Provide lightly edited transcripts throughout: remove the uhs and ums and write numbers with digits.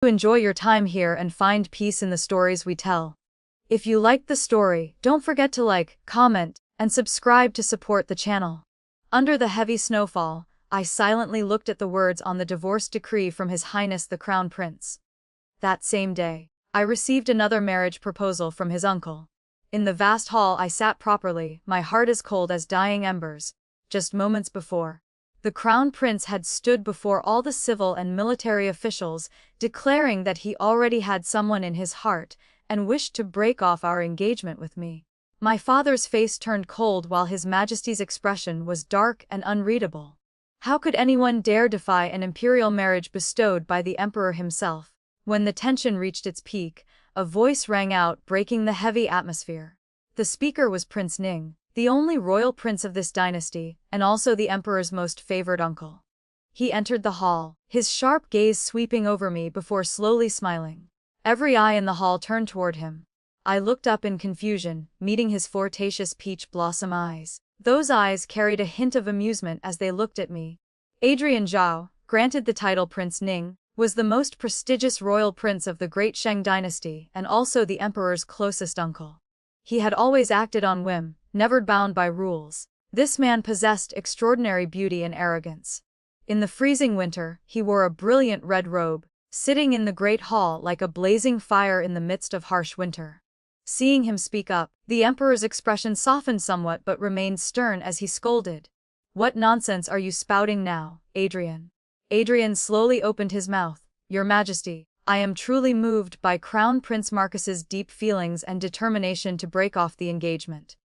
Enjoy your time here and find peace in the stories we tell. If you liked the story, don't forget to like, comment, and subscribe to support the channel. Under the heavy snowfall, I silently looked at the words on the divorce decree from His Highness the Crown Prince. That same day, I received another marriage proposal from his uncle. In the vast hall I sat properly, my heart as cold as dying embers. Just moments before, the Crown Prince had stood before all the civil and military officials, declaring that he already had someone in his heart and wished to break off our engagement with me. My father's face turned cold while His Majesty's expression was dark and unreadable. How could anyone dare defy an imperial marriage bestowed by the emperor himself? When the tension reached its peak, a voice rang out, breaking the heavy atmosphere. The speaker was Prince Ning, the only royal prince of this dynasty, and also the emperor's most favored uncle. He entered the hall, his sharp gaze sweeping over me before slowly smiling. Every eye in the hall turned toward him. I looked up in confusion, meeting his flirtatious peach blossom eyes. Those eyes carried a hint of amusement as they looked at me. Adrian Zhao, granted the title Prince Ning, was the most prestigious royal prince of the Great Shang dynasty and also the emperor's closest uncle. He had always acted on whim, never bound by rules. This man possessed extraordinary beauty and arrogance. In the freezing winter, he wore a brilliant red robe, sitting in the great hall like a blazing fire in the midst of harsh winter. Seeing him speak up, the emperor's expression softened somewhat but remained stern as he scolded. "What nonsense are you spouting now, Adrian?" Adrian slowly opened his mouth. "Your Majesty, I am truly moved by Crown Prince Marcus's deep feelings and determination to break off the engagement."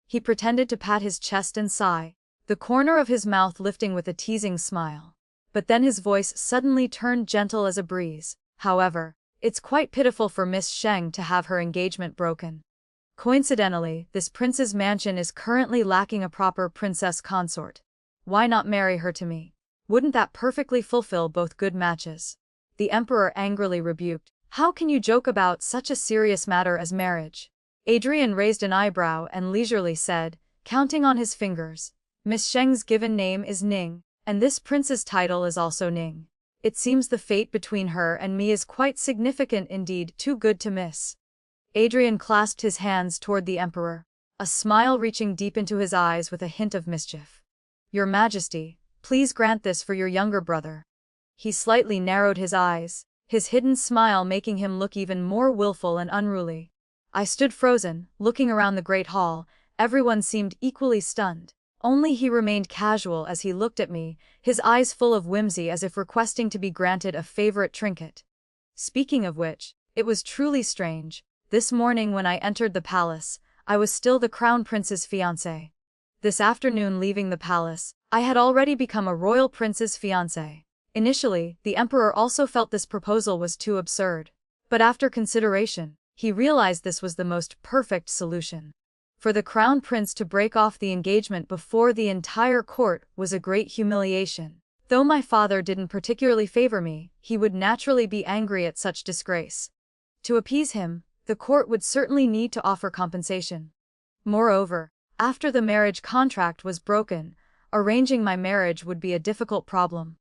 He pretended to pat his chest and sigh, the corner of his mouth lifting with a teasing smile. But then his voice suddenly turned gentle as a breeze. "However, it's quite pitiful for Miss Sheng to have her engagement broken. Coincidentally, this prince's mansion is currently lacking a proper princess consort. Why not marry her to me? Wouldn't that perfectly fulfill both good matches?" The emperor angrily rebuked. "How can you joke about such a serious matter as marriage?" Adrian raised an eyebrow and leisurely said, counting on his fingers, "Miss Sheng's given name is Ning, and this prince's title is also Ning. It seems the fate between her and me is quite significant indeed, too good to miss." Adrian clasped his hands toward the emperor, a smile reaching deep into his eyes with a hint of mischief. "Your Majesty, please grant this for your younger brother." He slightly narrowed his eyes, his hidden smile making him look even more willful and unruly. I stood frozen, looking around the great hall. Everyone seemed equally stunned. Only he remained casual as he looked at me, his eyes full of whimsy as if requesting to be granted a favorite trinket. Speaking of which, it was truly strange. This morning when I entered the palace, I was still the Crown Prince's fiancé. This afternoon leaving the palace, I had already become a royal prince's fiancé. Initially, the emperor also felt this proposal was too absurd. But after consideration, he realized this was the most perfect solution. For the Crown Prince to break off the engagement before the entire court was a great humiliation. Though my father didn't particularly favor me, he would naturally be angry at such disgrace. To appease him, the court would certainly need to offer compensation. Moreover, after the marriage contract was broken, arranging my marriage would be a difficult problem.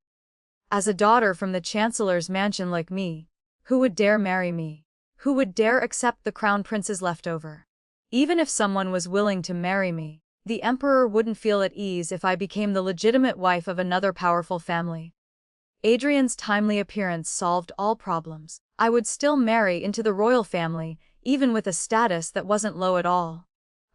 As a daughter from the chancellor's mansion like me, who would dare marry me? Who would dare accept the Crown Prince's leftover? Even if someone was willing to marry me, the emperor wouldn't feel at ease if I became the legitimate wife of another powerful family. Adrian's timely appearance solved all problems. I would still marry into the royal family, even with a status that wasn't low at all.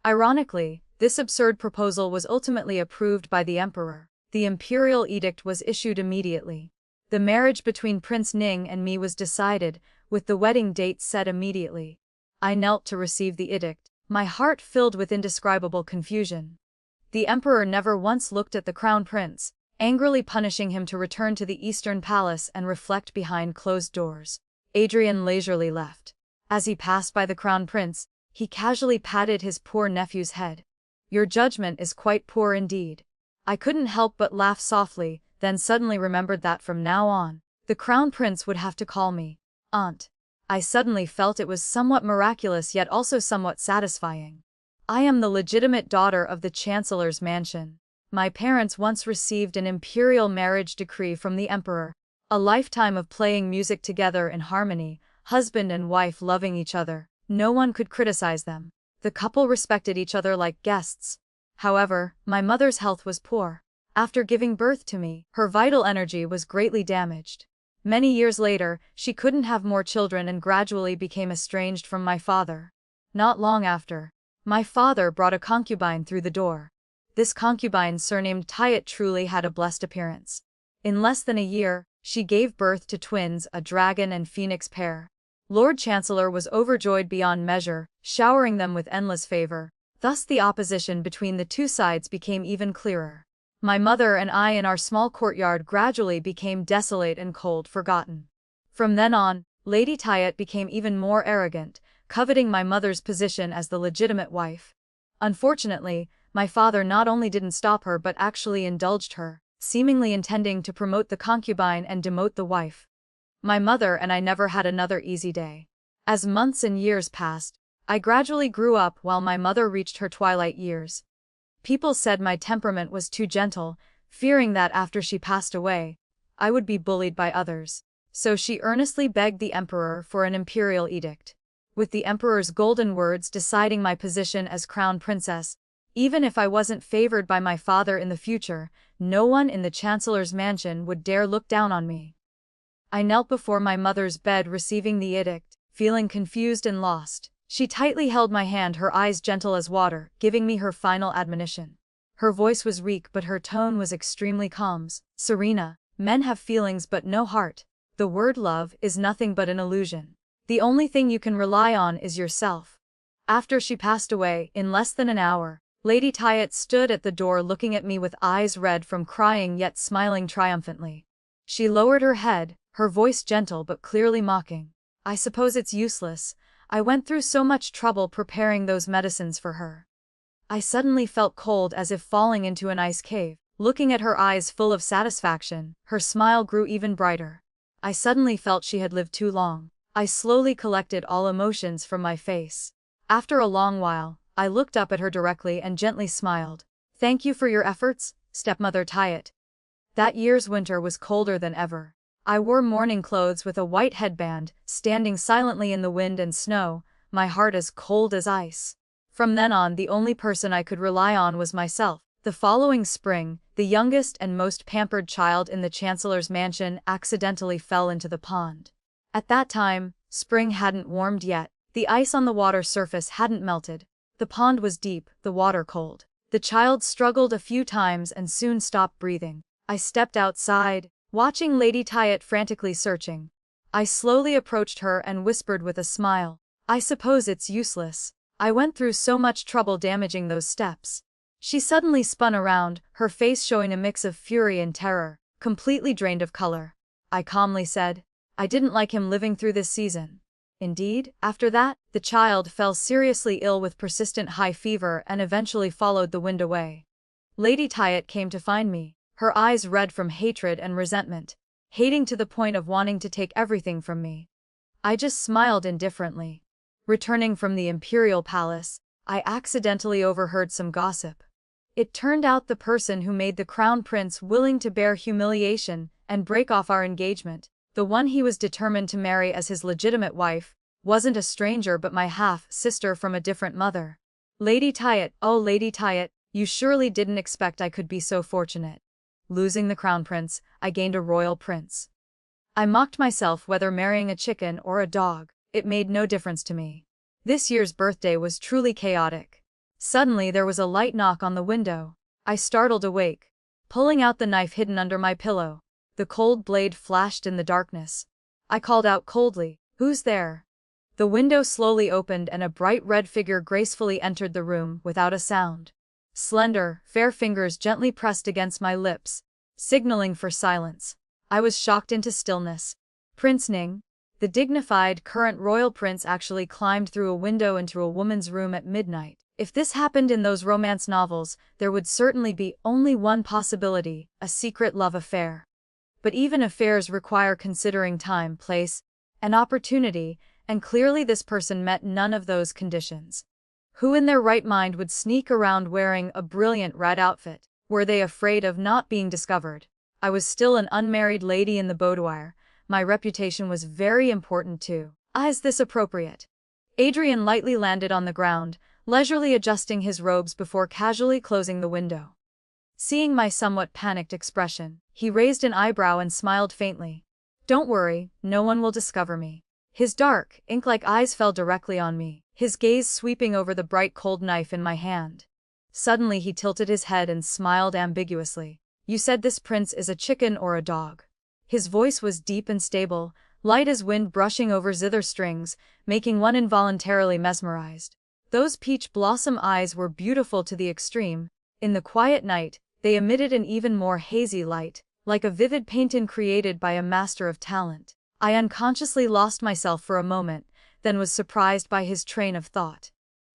Ironically, this absurd proposal was ultimately approved by the emperor. The imperial edict was issued immediately. The marriage between Prince Ning and me was decided, with the wedding date set immediately. I knelt to receive the edict, my heart filled with indescribable confusion. The emperor never once looked at the Crown Prince, angrily punishing him to return to the Eastern Palace and reflect behind closed doors. Adrian leisurely left. As he passed by the Crown Prince, he casually patted his poor nephew's head. "Your judgment is quite poor indeed." I couldn't help but laugh softly, then suddenly remembered that from now on, the Crown Prince would have to call me Aunt. I suddenly felt it was somewhat miraculous yet also somewhat satisfying. I am the legitimate daughter of the Chancellor's mansion. My parents once received an imperial marriage decree from the emperor, A lifetime of playing music together in harmony, husband and wife loving each other. No one could criticize them. The couple respected each other like guests. However, my mother's health was poor. After giving birth to me, her vital energy was greatly damaged. Many years later, she couldn't have more children and gradually became estranged from my father. Not long after, my father brought a concubine through the door. This concubine, surnamed Tayet, truly had a blessed appearance. In less than a year, she gave birth to twins, a dragon and phoenix pair. Lord Chancellor was overjoyed beyond measure, showering them with endless favor. Thus the opposition between the two sides became even clearer. My mother and I in our small courtyard gradually became desolate and cold, forgotten. From then on, Lady Tayet became even more arrogant, coveting my mother's position as the legitimate wife. Unfortunately, my father not only didn't stop her but actually indulged her, seemingly intending to promote the concubine and demote the wife. My mother and I never had another easy day. As months and years passed, I gradually grew up while my mother reached her twilight years. People said my temperament was too gentle, fearing that after she passed away, I would be bullied by others. So she earnestly begged the emperor for an imperial edict. With the emperor's golden words deciding my position as crown princess, even if I wasn't favored by my father in the future, no one in the chancellor's mansion would dare look down on me. I knelt before my mother's bed receiving the edict, feeling confused and lost. She tightly held my hand, her eyes gentle as water, giving me her final admonition. Her voice was weak but her tone was extremely calm. Serena, men have feelings but no heart. The word love is nothing but an illusion. The only thing you can rely on is yourself. After she passed away, in less than an hour, Lady Tayet stood at the door looking at me with eyes red from crying yet smiling triumphantly. She lowered her head, her voice gentle but clearly mocking. I suppose it's useless. I went through so much trouble preparing those medicines for her. I suddenly felt cold as if falling into an ice cave. Looking at her eyes full of satisfaction, her smile grew even brighter. I suddenly felt she had lived too long. I slowly collected all emotions from my face. After a long while, I looked up at her directly and gently smiled. Thank you for your efforts, stepmother Tayet. That year's winter was colder than ever. I wore mourning clothes with a white headband, standing silently in the wind and snow, my heart as cold as ice. From then on, the only person I could rely on was myself. The following spring, the youngest and most pampered child in the chancellor's mansion accidentally fell into the pond. At that time, spring hadn't warmed yet, the ice on the water surface hadn't melted. The pond was deep, the water cold. The child struggled a few times and soon stopped breathing. I stepped outside, watching Lady Tayet frantically searching. I slowly approached her and whispered with a smile, I suppose it's useless. I went through so much trouble damaging those steps. She suddenly spun around, her face showing a mix of fury and terror, completely drained of color. I calmly said, I didn't like him living through this season. Indeed, after that, the child fell seriously ill with persistent high fever and eventually followed the wind away. Lady Tayet came to find me, her eyes red from hatred and resentment, hating to the point of wanting to take everything from me. I just smiled indifferently. Returning from the imperial palace, I accidentally overheard some gossip. It turned out the person who made the crown prince willing to bear humiliation and break off our engagement, the one he was determined to marry as his legitimate wife, wasn't a stranger but my half-sister from a different mother. Lady Tayet, oh Lady Tayet, you surely didn't expect I could be so fortunate. Losing the crown prince, I gained a royal prince. I mocked myself whether marrying a chicken or a dog, it made no difference to me. This year's birthday was truly chaotic. Suddenly there was a light knock on the window. I startled awake, pulling out the knife hidden under my pillow. The cold blade flashed in the darkness. I called out coldly, who's there? The window slowly opened and a bright red figure gracefully entered the room without a sound. Slender, fair fingers gently pressed against my lips, signaling for silence. I was shocked into stillness. Prince Ning, the dignified current royal prince, actually climbed through a window into a woman's room at midnight. If this happened in those romance novels, there would certainly be only one possibility, a secret love affair. But even affairs require considering time, place, and opportunity, and clearly this person met none of those conditions. Who in their right mind would sneak around wearing a brilliant red outfit? Were they afraid of not being discovered? I was still an unmarried lady in the boudoir. My reputation was very important too. Is this appropriate? Adrian lightly landed on the ground, leisurely adjusting his robes before casually closing the window. Seeing my somewhat panicked expression, he raised an eyebrow and smiled faintly. Don't worry, no one will discover me. His dark, ink-like eyes fell directly on me, his gaze sweeping over the bright cold knife in my hand. Suddenly he tilted his head and smiled ambiguously. You said this prince is a chicken or a dog? His voice was deep and stable, light as wind brushing over zither strings, making one involuntarily mesmerized. Those peach blossom eyes were beautiful to the extreme. In the quiet night, they emitted an even more hazy light, like a vivid painting created by a master of talent. I unconsciously lost myself for a moment, then was surprised by his train of thought.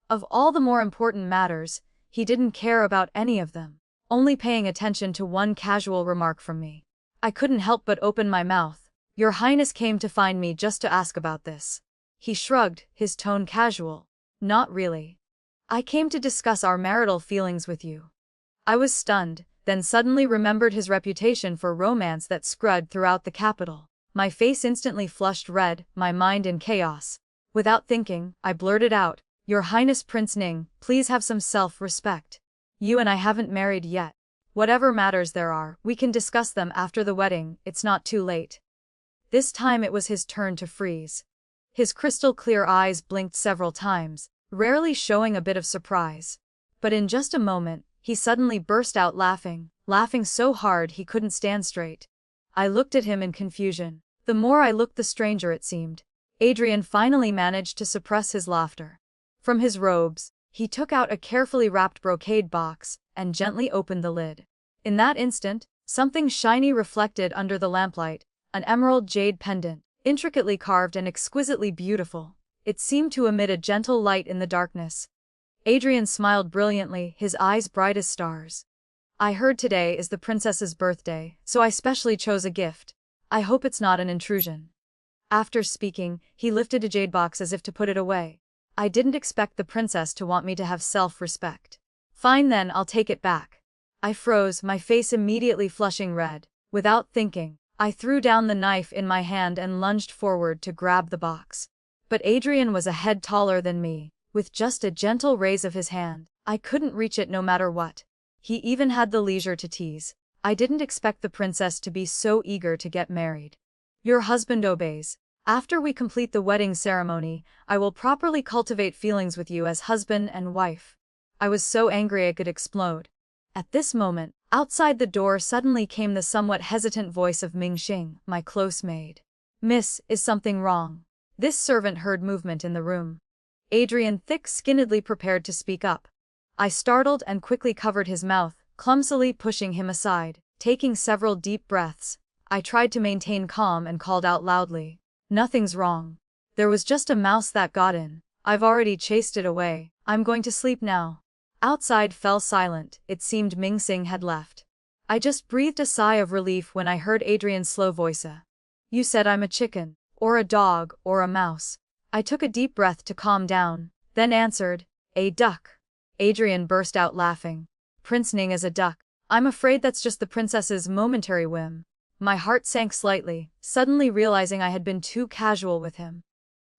Of all the more important matters, he didn't care about any of them, only paying attention to one casual remark from me. I couldn't help but open my mouth. Your Highness came to find me just to ask about this. He shrugged, his tone casual. Not really. I came to discuss our marital feelings with you. I was stunned, then suddenly remembered his reputation for romance that spread throughout the capital. My face instantly flushed red, my mind in chaos. Without thinking, I blurted out, Your Highness Prince Ning, please have some self-respect. You and I haven't married yet. Whatever matters there are, we can discuss them after the wedding, it's not too late. This time it was his turn to freeze. His crystal-clear eyes blinked several times, rarely showing a bit of surprise. But in just a moment, he suddenly burst out laughing so hard he couldn't stand straight. I looked at him in confusion. The more I looked the stranger it seemed. Adrian finally managed to suppress his laughter. From his robes, he took out a carefully wrapped brocade box, and gently opened the lid. In that instant, something shiny reflected under the lamplight, an emerald jade pendant, intricately carved and exquisitely beautiful. It seemed to emit a gentle light in the darkness. Adrian smiled brilliantly, his eyes bright as stars. I heard today is the princess's birthday, so I specially chose a gift. I hope it's not an intrusion. After speaking, he lifted a jade box as if to put it away. I didn't expect the princess to want me to have self-respect. Fine then, I'll take it back. I froze, my face immediately flushing red. Without thinking, I threw down the knife in my hand and lunged forward to grab the box. But Adrian was a head taller than me. With just a gentle raise of his hand, I couldn't reach it no matter what. He even had the leisure to tease. I didn't expect the princess to be so eager to get married. Your husband obeys. After we complete the wedding ceremony, I will properly cultivate feelings with you as husband and wife. I was so angry I could explode. At this moment, outside the door suddenly came the somewhat hesitant voice of Ming Xing, my close maid. Miss, is something wrong? This servant heard movement in the room. Adrian thick-skinnedly prepared to speak up. I startled and quickly covered his mouth, clumsily pushing him aside. Taking several deep breaths, I tried to maintain calm and called out loudly. Nothing's wrong. There was just a mouse that got in. I've already chased it away. I'm going to sleep now. Outside fell silent. It seemed Ming Xing had left. I just breathed a sigh of relief when I heard Adrian's slow voice. You said I'm a chicken, or a dog, or a mouse. I took a deep breath to calm down, then answered, a duck. Adrian burst out laughing. Prince Ning is a duck. I'm afraid that's just the princess's momentary whim. My heart sank slightly, suddenly realizing I had been too casual with him.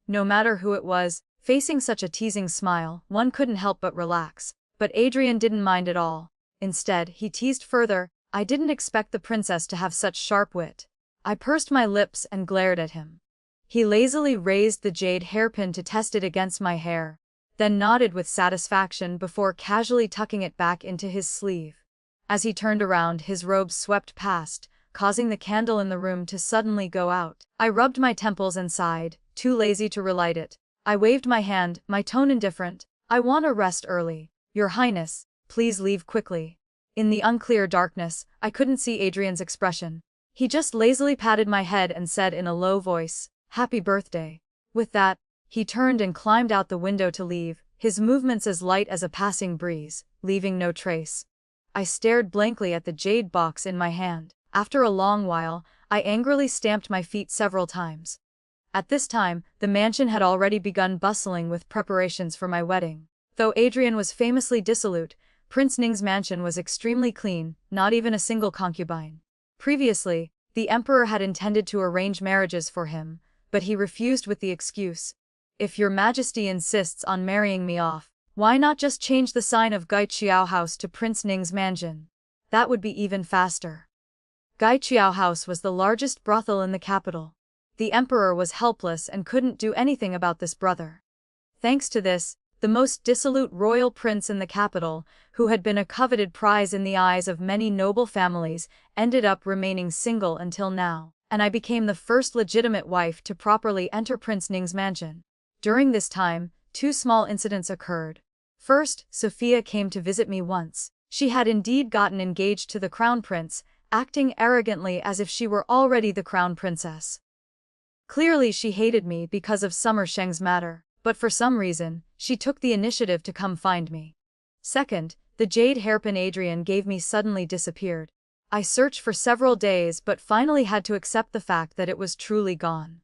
No matter who it was, facing such a teasing smile, one couldn't help but relax. But Adrian didn't mind at all. Instead, he teased further. I didn't expect the princess to have such sharp wit. I pursed my lips and glared at him. He lazily raised the jade hairpin to test it against my hair, then nodded with satisfaction before casually tucking it back into his sleeve. As he turned around, his robes swept past, causing the candle in the room to suddenly go out. I rubbed my temples and sighed, too lazy to relight it. I waved my hand, my tone indifferent. I want to rest early. Your Highness, please leave quickly. In the unclear darkness, I couldn't see Adrian's expression. He just lazily patted my head and said in a low voice, Happy birthday. With that, he turned and climbed out the window to leave, his movements as light as a passing breeze, leaving no trace. I stared blankly at the jade box in my hand. After a long while, I angrily stamped my feet several times. At this time, the mansion had already begun bustling with preparations for my wedding. Though Adrian was famously dissolute, Prince Ning's mansion was extremely clean, not even a single concubine. Previously, the emperor had intended to arrange marriages for him, but he refused with the excuse, "If your majesty insists on marrying me off, why not just change the sign of Gaiqiao House to Prince Ning's mansion? That would be even faster." Gaiqiao House was the largest brothel in the capital. The emperor was helpless and couldn't do anything about this brother. Thanks to this, the most dissolute royal prince in the capital, who had been a coveted prize in the eyes of many noble families, ended up remaining single until now, and I became the first legitimate wife to properly enter Prince Ning's mansion. During this time, two small incidents occurred. First, Sophia came to visit me once. She had indeed gotten engaged to the crown prince, acting arrogantly as if she were already the crown princess. Clearly she hated me because of Summer Sheng's matter, but for some reason, she took the initiative to come find me. Second, the jade hairpin Adrian gave me suddenly disappeared. I searched for several days but finally had to accept the fact that it was truly gone.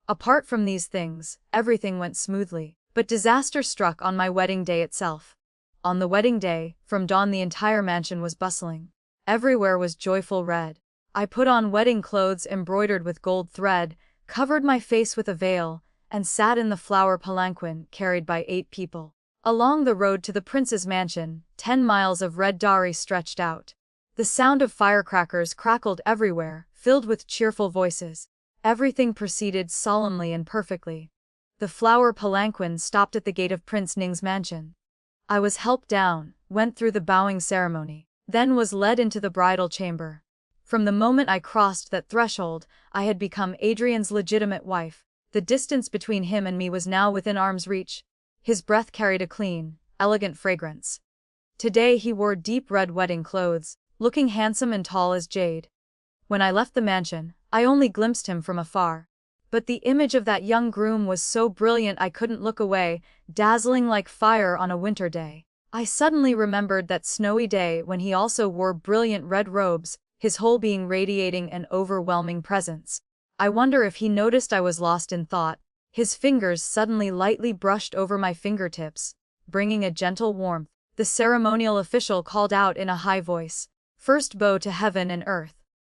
Apart from these things, everything went smoothly, but disaster struck on my wedding day itself. On the wedding day, from dawn the entire mansion was bustling. Everywhere was joyful red. I put on wedding clothes embroidered with gold thread, covered my face with a veil, and sat in the flower palanquin carried by 8 people. Along the road to the prince's mansion, 10 miles of red dari stretched out. The sound of firecrackers crackled everywhere, filled with cheerful voices. Everything proceeded solemnly and perfectly. The flower palanquin stopped at the gate of Prince Ning's mansion. I was helped down, went through the bowing ceremony, then was led into the bridal chamber. From the moment I crossed that threshold, I had become Adrian's legitimate wife. The distance between him and me was now within arm's reach. His breath carried a clean, elegant fragrance. Today he wore deep red wedding clothes, looking handsome and tall as jade. When I left the mansion, I only glimpsed him from afar. But the image of that young groom was so brilliant I couldn't look away, dazzling like fire on a winter day. I suddenly remembered that snowy day when he also wore brilliant red robes, his whole being radiating an overwhelming presence. I wonder if he noticed I was lost in thought. His fingers suddenly lightly brushed over my fingertips, bringing a gentle warmth. The ceremonial official called out in a high voice, "First bow to heaven and earth."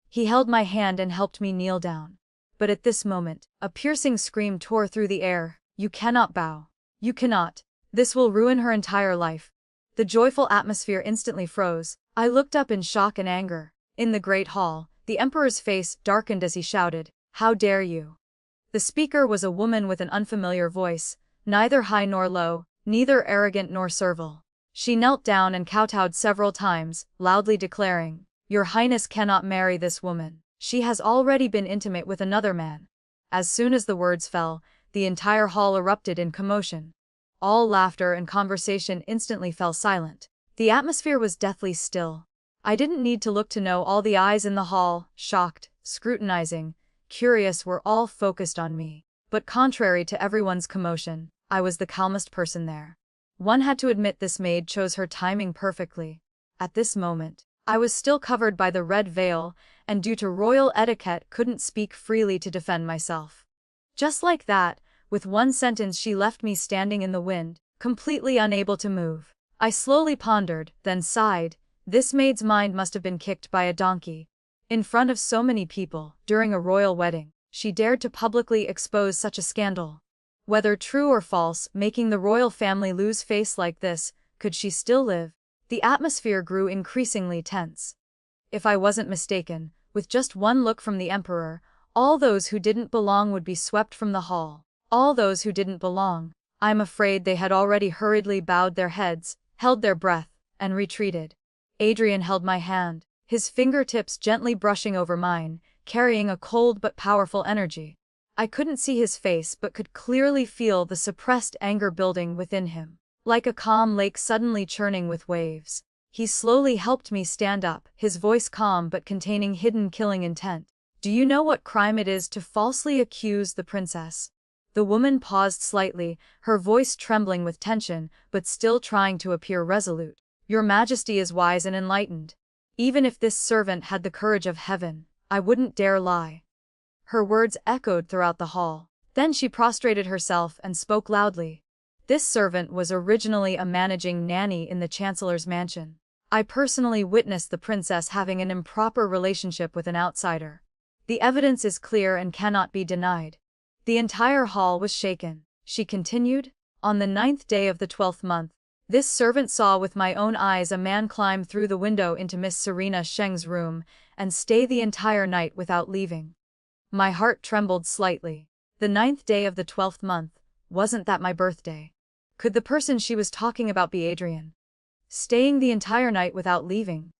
He held my hand and helped me kneel down. But at this moment, a piercing scream tore through the air. "You cannot bow. You cannot. This will ruin her entire life." The joyful atmosphere instantly froze. I looked up in shock and anger. In the great hall, the emperor's face darkened as he shouted, "How dare you!" The speaker was a woman with an unfamiliar voice, neither high nor low, neither arrogant nor servile. She knelt down and kowtowed several times, loudly declaring, "Your Highness cannot marry this woman. She has already been intimate with another man." As soon as the words fell, the entire hall erupted in commotion. All laughter and conversation instantly fell silent. The atmosphere was deathly still. I didn't need to look to know all the eyes in the hall, shocked, scrutinizing, curious, were all focused on me. But contrary to everyone's commotion, I was the calmest person there. One had to admit this maid chose her timing perfectly. At this moment, I was still covered by the red veil, and due to royal etiquette couldn't speak freely to defend myself. Just like that, with one sentence she left me standing in the wind, completely unable to move. I slowly pondered, then sighed. This maid's mind must have been kicked by a donkey. In front of so many people, during a royal wedding, she dared to publicly expose such a scandal. Whether true or false, making the royal family lose face like this, could she still live? The atmosphere grew increasingly tense. If I wasn't mistaken, with just one look from the emperor, all those who didn't belong would be swept from the hall. All those who didn't belong. I'm afraid they had already hurriedly bowed their heads, held their breath, and retreated. Adrian held my hand, his fingertips gently brushing over mine, carrying a cold but powerful energy. I couldn't see his face but could clearly feel the suppressed anger building within him, like a calm lake suddenly churning with waves. He slowly helped me stand up, his voice calm but containing hidden killing intent. "Do you know what crime it is to falsely accuse the princess?" The woman paused slightly, her voice trembling with tension, but still trying to appear resolute. "Your Majesty is wise and enlightened. Even if this servant had the courage of heaven, I wouldn't dare lie." Her words echoed throughout the hall. Then she prostrated herself and spoke loudly. "This servant was originally a managing nanny in the chancellor's mansion. I personally witnessed the princess having an improper relationship with an outsider. The evidence is clear and cannot be denied. The entire hall was shaken. She continued, on the 9th day of the 12th month, this servant saw with my own eyes a man climb through the window into Miss Serena Sheng's room and stay the entire night without leaving. My heart trembled slightly. The 9th day of the 12th month, wasn't that my birthday? Could the person she was talking about be Adrian? Staying the entire night without leaving?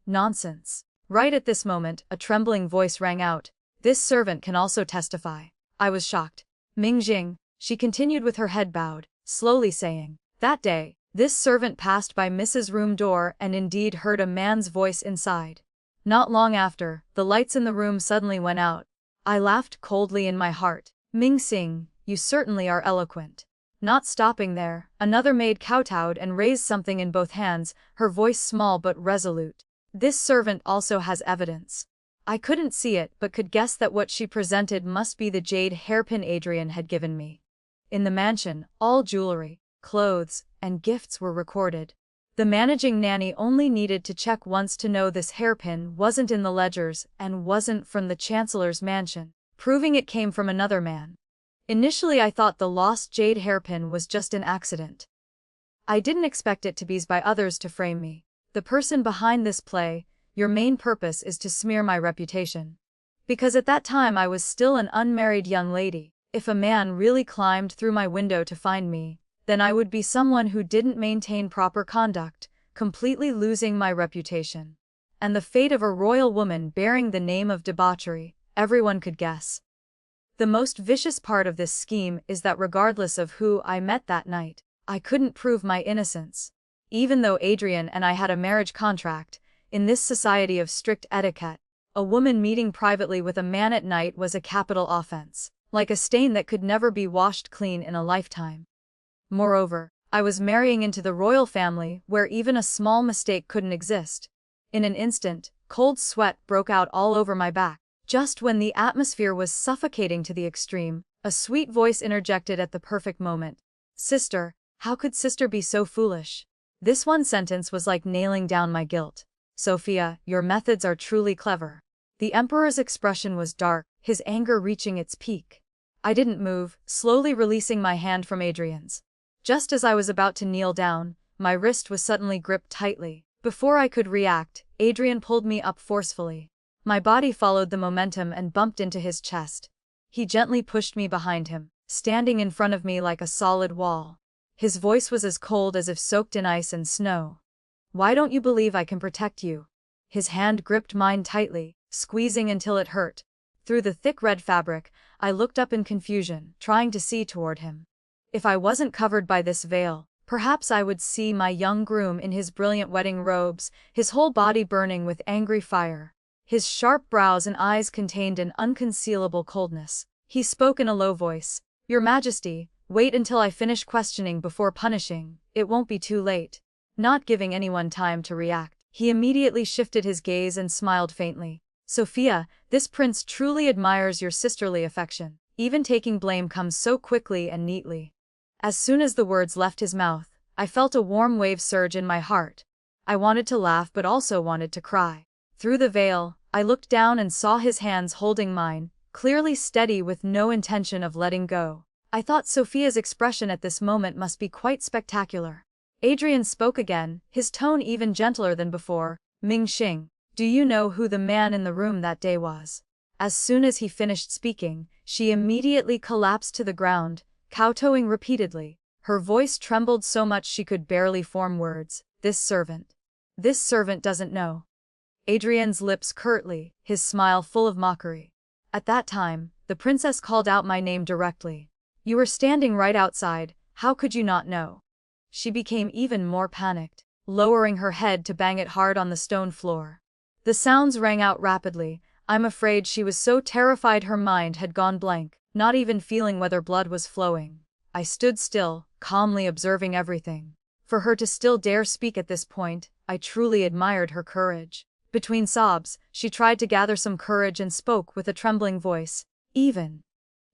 Nonsense. Right at this moment, a trembling voice rang out. This servant can also testify. I was shocked. Ming Jing, she continued with her head bowed, slowly saying, that day, this servant passed by Mrs. room door and indeed heard a man's voice inside. Not long after, the lights in the room suddenly went out. I laughed coldly in my heart. Ming Xing, you certainly are eloquent. Not stopping there, another maid kowtowed and raised something in both hands, her voice small but resolute. This servant also has evidence. I couldn't see it but could guess that what she presented must be the jade hairpin Adrian had given me. In the mansion, all jewelry, clothes, and gifts were recorded. The managing nanny only needed to check once to know this hairpin wasn't in the ledgers and wasn't from the chancellor's mansion, proving it came from another man. Initially I thought the lost jade hairpin was just an accident. I didn't expect it to be by others to frame me. The person behind this play, your main purpose is to smear my reputation. Because at that time I was still an unmarried young lady. If a man really climbed through my window to find me, then I would be someone who didn't maintain proper conduct, completely losing my reputation. And the fate of a royal woman bearing the name of debauchery, everyone could guess. The most vicious part of this scheme is that regardless of who I met that night, I couldn't prove my innocence. Even though Adrian and I had a marriage contract, in this society of strict etiquette, a woman meeting privately with a man at night was a capital offense, like a stain that could never be washed clean in a lifetime. Moreover, I was marrying into the royal family where even a small mistake couldn't exist. In an instant, cold sweat broke out all over my back. Just when the atmosphere was suffocating to the extreme, a sweet voice interjected at the perfect moment. Sister, how could sister be so foolish? This one sentence was like nailing down my guilt. Sophia, your methods are truly clever. The emperor's expression was dark, his anger reaching its peak. I didn't move, slowly releasing my hand from Adrian's. Just as I was about to kneel down, my wrist was suddenly gripped tightly. Before I could react, Adrian pulled me up forcefully. My body followed the momentum and bumped into his chest. He gently pushed me behind him, standing in front of me like a solid wall. His voice was as cold as if soaked in ice and snow. Why don't you believe I can protect you? His hand gripped mine tightly, squeezing until it hurt. Through the thick red fabric, I looked up in confusion, trying to see toward him. If I wasn't covered by this veil, perhaps I would see my young groom in his brilliant wedding robes, his whole body burning with angry fire. His sharp brows and eyes contained an unconcealable coldness. He spoke in a low voice. Your Majesty, wait until I finish questioning before punishing, it won't be too late. Not giving anyone time to react, he immediately shifted his gaze and smiled faintly. Sophia, this prince truly admires your sisterly affection. Even taking blame comes so quickly and neatly. As soon as the words left his mouth, I felt a warm wave surge in my heart. I wanted to laugh but also wanted to cry. Through the veil, I looked down and saw his hands holding mine, clearly steady with no intention of letting go. I thought Sophia's expression at this moment must be quite spectacular. Adrian spoke again, his tone even gentler than before. Ming Xing, do you know who the man in the room that day was? As soon as he finished speaking, she immediately collapsed to the ground, kowtowing repeatedly. Her voice trembled so much she could barely form words. This servant doesn't know. Adrian's lips curtly, his smile full of mockery. At that time, the princess called out my name directly. You were standing right outside, how could you not know? She became even more panicked, lowering her head to bang it hard on the stone floor. The sounds rang out rapidly. I'm afraid she was so terrified her mind had gone blank, not even feeling whether blood was flowing. I stood still, calmly observing everything. For her to still dare speak at this point, I truly admired her courage. Between sobs, she tried to gather some courage and spoke with a trembling voice. Even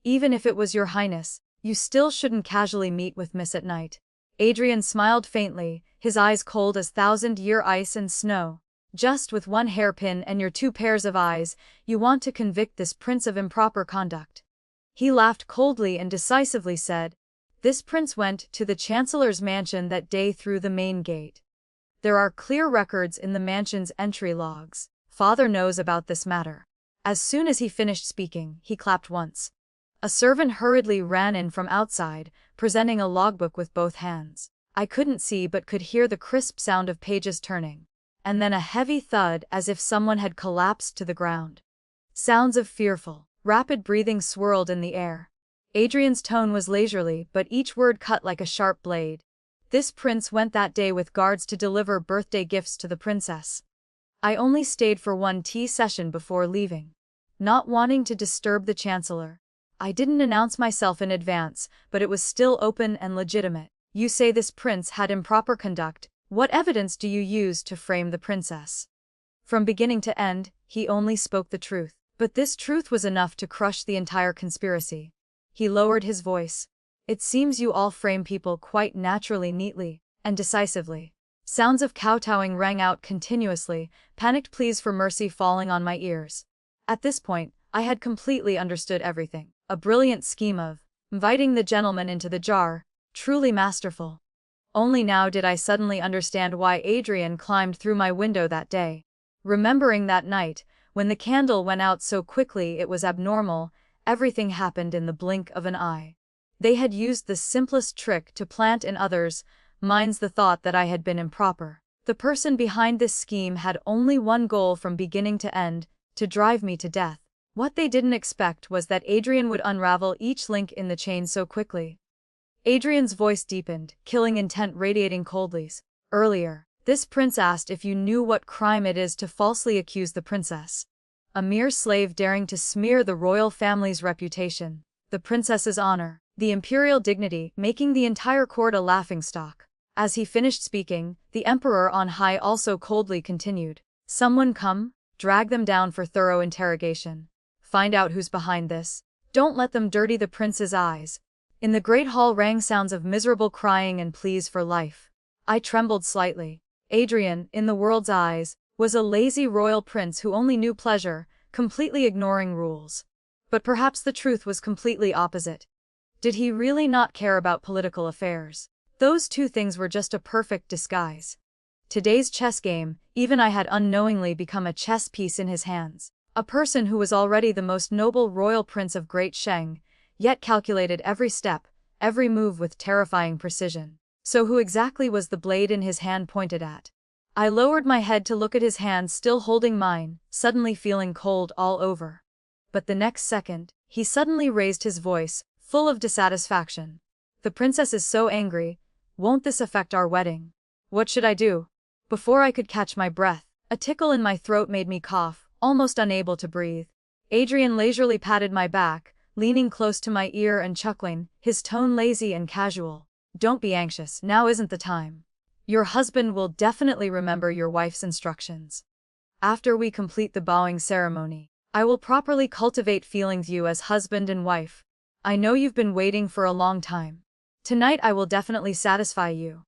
if it was your highness, you still shouldn't casually meet with Miss at night. Adrian smiled faintly, his eyes cold as thousand-year ice and snow. Just with one hairpin and your 2 pairs of eyes, you want to convict this prince of improper conduct. He laughed coldly and decisively said, "This prince went to the chancellor's mansion that day through the main gate. There are clear records in the mansion's entry logs. Father knows about this matter." As soon as he finished speaking, he clapped once. A servant hurriedly ran in from outside, presenting a logbook with both hands. I couldn't see but could hear the crisp sound of pages turning, and then a heavy thud as if someone had collapsed to the ground. Sounds of fearful, rapid breathing swirled in the air. Adrian's tone was leisurely, but each word cut like a sharp blade. This prince went that day with guards to deliver birthday gifts to the princess. I only stayed for one tea session before leaving. Not wanting to disturb the chancellor, I didn't announce myself in advance, but it was still open and legitimate. You say this prince had improper conduct. What evidence do you use to frame the princess? From beginning to end, he only spoke the truth. But this truth was enough to crush the entire conspiracy. He lowered his voice. It seems you all frame people quite naturally, neatly, and decisively. Sounds of kowtowing rang out continuously, panicked pleas for mercy falling on my ears. At this point, I had completely understood everything. A brilliant scheme of inviting the gentleman into the jar, truly masterful. Only now did I suddenly understand why Adrian climbed through my window that day. Remembering that night, when the candle went out so quickly it was abnormal, everything happened in the blink of an eye. They had used the simplest trick to plant in others' minds the thought that I had been improper. The person behind this scheme had only one goal from beginning to end, to drive me to death. What they didn't expect was that Adrian would unravel each link in the chain so quickly. Adrian's voice deepened, killing intent radiating coldly. Earlier, this prince asked if you knew what crime it is to falsely accuse the princess. A mere slave daring to smear the royal family's reputation, the princess's honor, the imperial dignity, making the entire court a laughingstock. As he finished speaking, the emperor on high also coldly continued. Someone come, drag them down for thorough interrogation. Find out who's behind this. Don't let them dirty the prince's eyes. In the great hall rang sounds of miserable crying and pleas for life. I trembled slightly. Adrian, in the world's eyes, was a lazy royal prince who only knew pleasure, completely ignoring rules. But perhaps the truth was completely opposite. Did he really not care about political affairs? Those two things were just a perfect disguise. Today's chess game, even I had unknowingly become a chess piece in his hands. A person who was already the most noble royal prince of Great Sheng, yet calculated every step, every move with terrifying precision. So who exactly was the blade in his hand pointed at? I lowered my head to look at his hand still holding mine, suddenly feeling cold all over. But the next second, he suddenly raised his voice, full of dissatisfaction. The princess is so angry. Won't this affect our wedding? What should I do? Before I could catch my breath, a tickle in my throat made me cough, almost unable to breathe. Adrian leisurely patted my back, leaning close to my ear and chuckling, his tone lazy and casual. Don't be anxious, now isn't the time. Your husband will definitely remember your wife's instructions. After we complete the bowing ceremony, I will properly cultivate feelings you as husband and wife. I know you've been waiting for a long time. Tonight I will definitely satisfy you.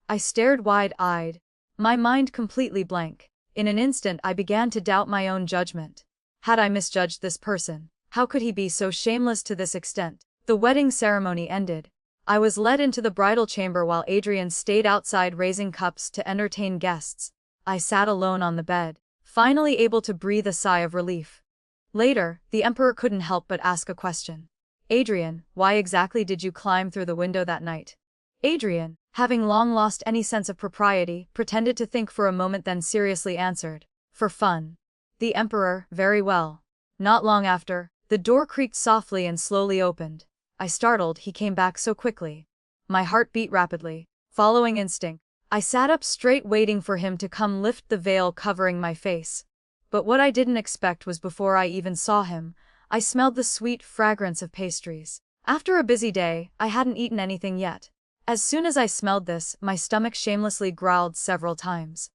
I stared wide-eyed, my mind completely blank. In an instant I began to doubt my own judgment. Had I misjudged this person? How could he be so shameless to this extent? The wedding ceremony ended. I was led into the bridal chamber while Adrian stayed outside raising cups to entertain guests. I sat alone on the bed, finally able to breathe a sigh of relief. Later, the emperor couldn't help but ask a question. Adrian, why exactly did you climb through the window that night? Adrian, having long lost any sense of propriety, pretended to think for a moment then seriously answered. For fun. The emperor, very well. Not long after, the door creaked softly and slowly opened. I startled, he came back so quickly. My heart beat rapidly. Following instinct, I sat up straight waiting for him to come lift the veil covering my face. But what I didn't expect was before I even saw him, I smelled the sweet fragrance of pastries. After a busy day, I hadn't eaten anything yet. As soon as I smelled this, my stomach shamelessly growled several times.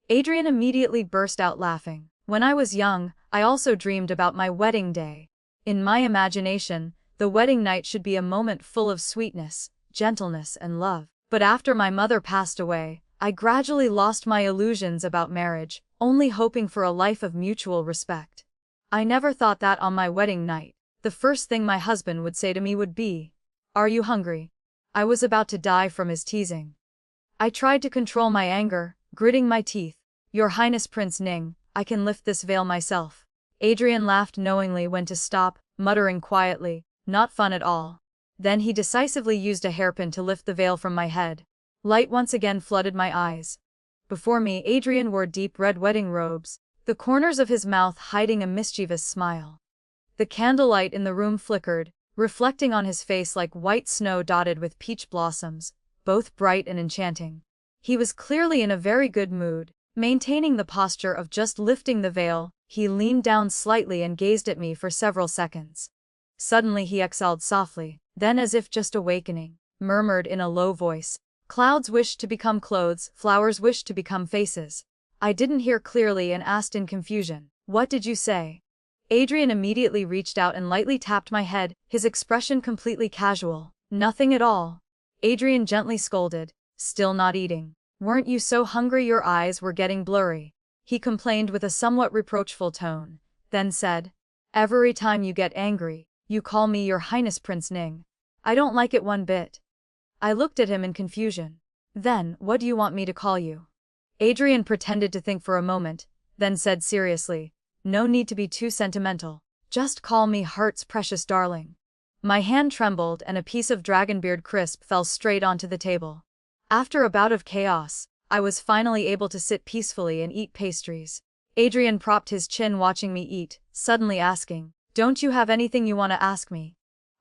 Adrian immediately burst out laughing. When I was young, I also dreamed about my wedding day. In my imagination, the wedding night should be a moment full of sweetness, gentleness, and love. But after my mother passed away, I gradually lost my illusions about marriage, only hoping for a life of mutual respect. I never thought that on my wedding night, the first thing my husband would say to me would be, "Are you hungry?" I was about to die from his teasing. I tried to control my anger, gritting my teeth. "Your Highness Prince Ning, I can lift this veil myself." Adrian laughed knowingly when to stop, muttering quietly, "Not fun at all." Then he decisively used a hairpin to lift the veil from my head. Light once again flooded my eyes. Before me, Adrian wore deep red wedding robes, the corners of his mouth hiding a mischievous smile. The candlelight in the room flickered, reflecting on his face like white snow dotted with peach blossoms, both bright and enchanting. He was clearly in a very good mood, maintaining the posture of just lifting the veil. He leaned down slightly and gazed at me for several seconds. Suddenly he exhaled softly, then as if just awakening, murmured in a low voice, "Clouds wish to become clothes, flowers wish to become faces." I didn't hear clearly and asked in confusion, "What did you say?" Adrian immediately reached out and lightly tapped my head, his expression completely casual. "Nothing at all." Adrian gently scolded, "Still not eating? Weren't you so hungry your eyes were getting blurry?" He complained with a somewhat reproachful tone, then said, "Every time you get angry, you call me Your Highness Prince Ning. I don't like it one bit." I looked at him in confusion. "Then, what do you want me to call you?" Adrian pretended to think for a moment, then said seriously, "No need to be too sentimental. Just call me Heart's precious darling." My hand trembled and a piece of dragonbeard crisp fell straight onto the table. After a bout of chaos, I was finally able to sit peacefully and eat pastries. Adrian propped his chin watching me eat, suddenly asking, "Don't you have anything you want to ask me?"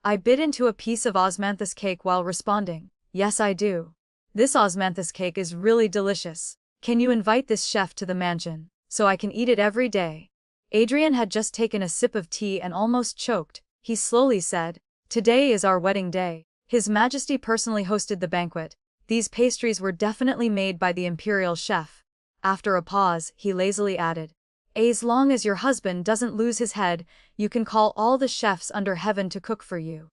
I bit into a piece of osmanthus cake while responding, "Yes I do. This osmanthus cake is really delicious. Can you invite this chef to the mansion, so I can eat it every day?" Adrian had just taken a sip of tea and almost choked. He slowly said, "Today is our wedding day. His Majesty personally hosted the banquet. These pastries were definitely made by the imperial chef." After a pause, he lazily added, "As long as your husband doesn't lose his head, you can call all the chefs under heaven to cook for you."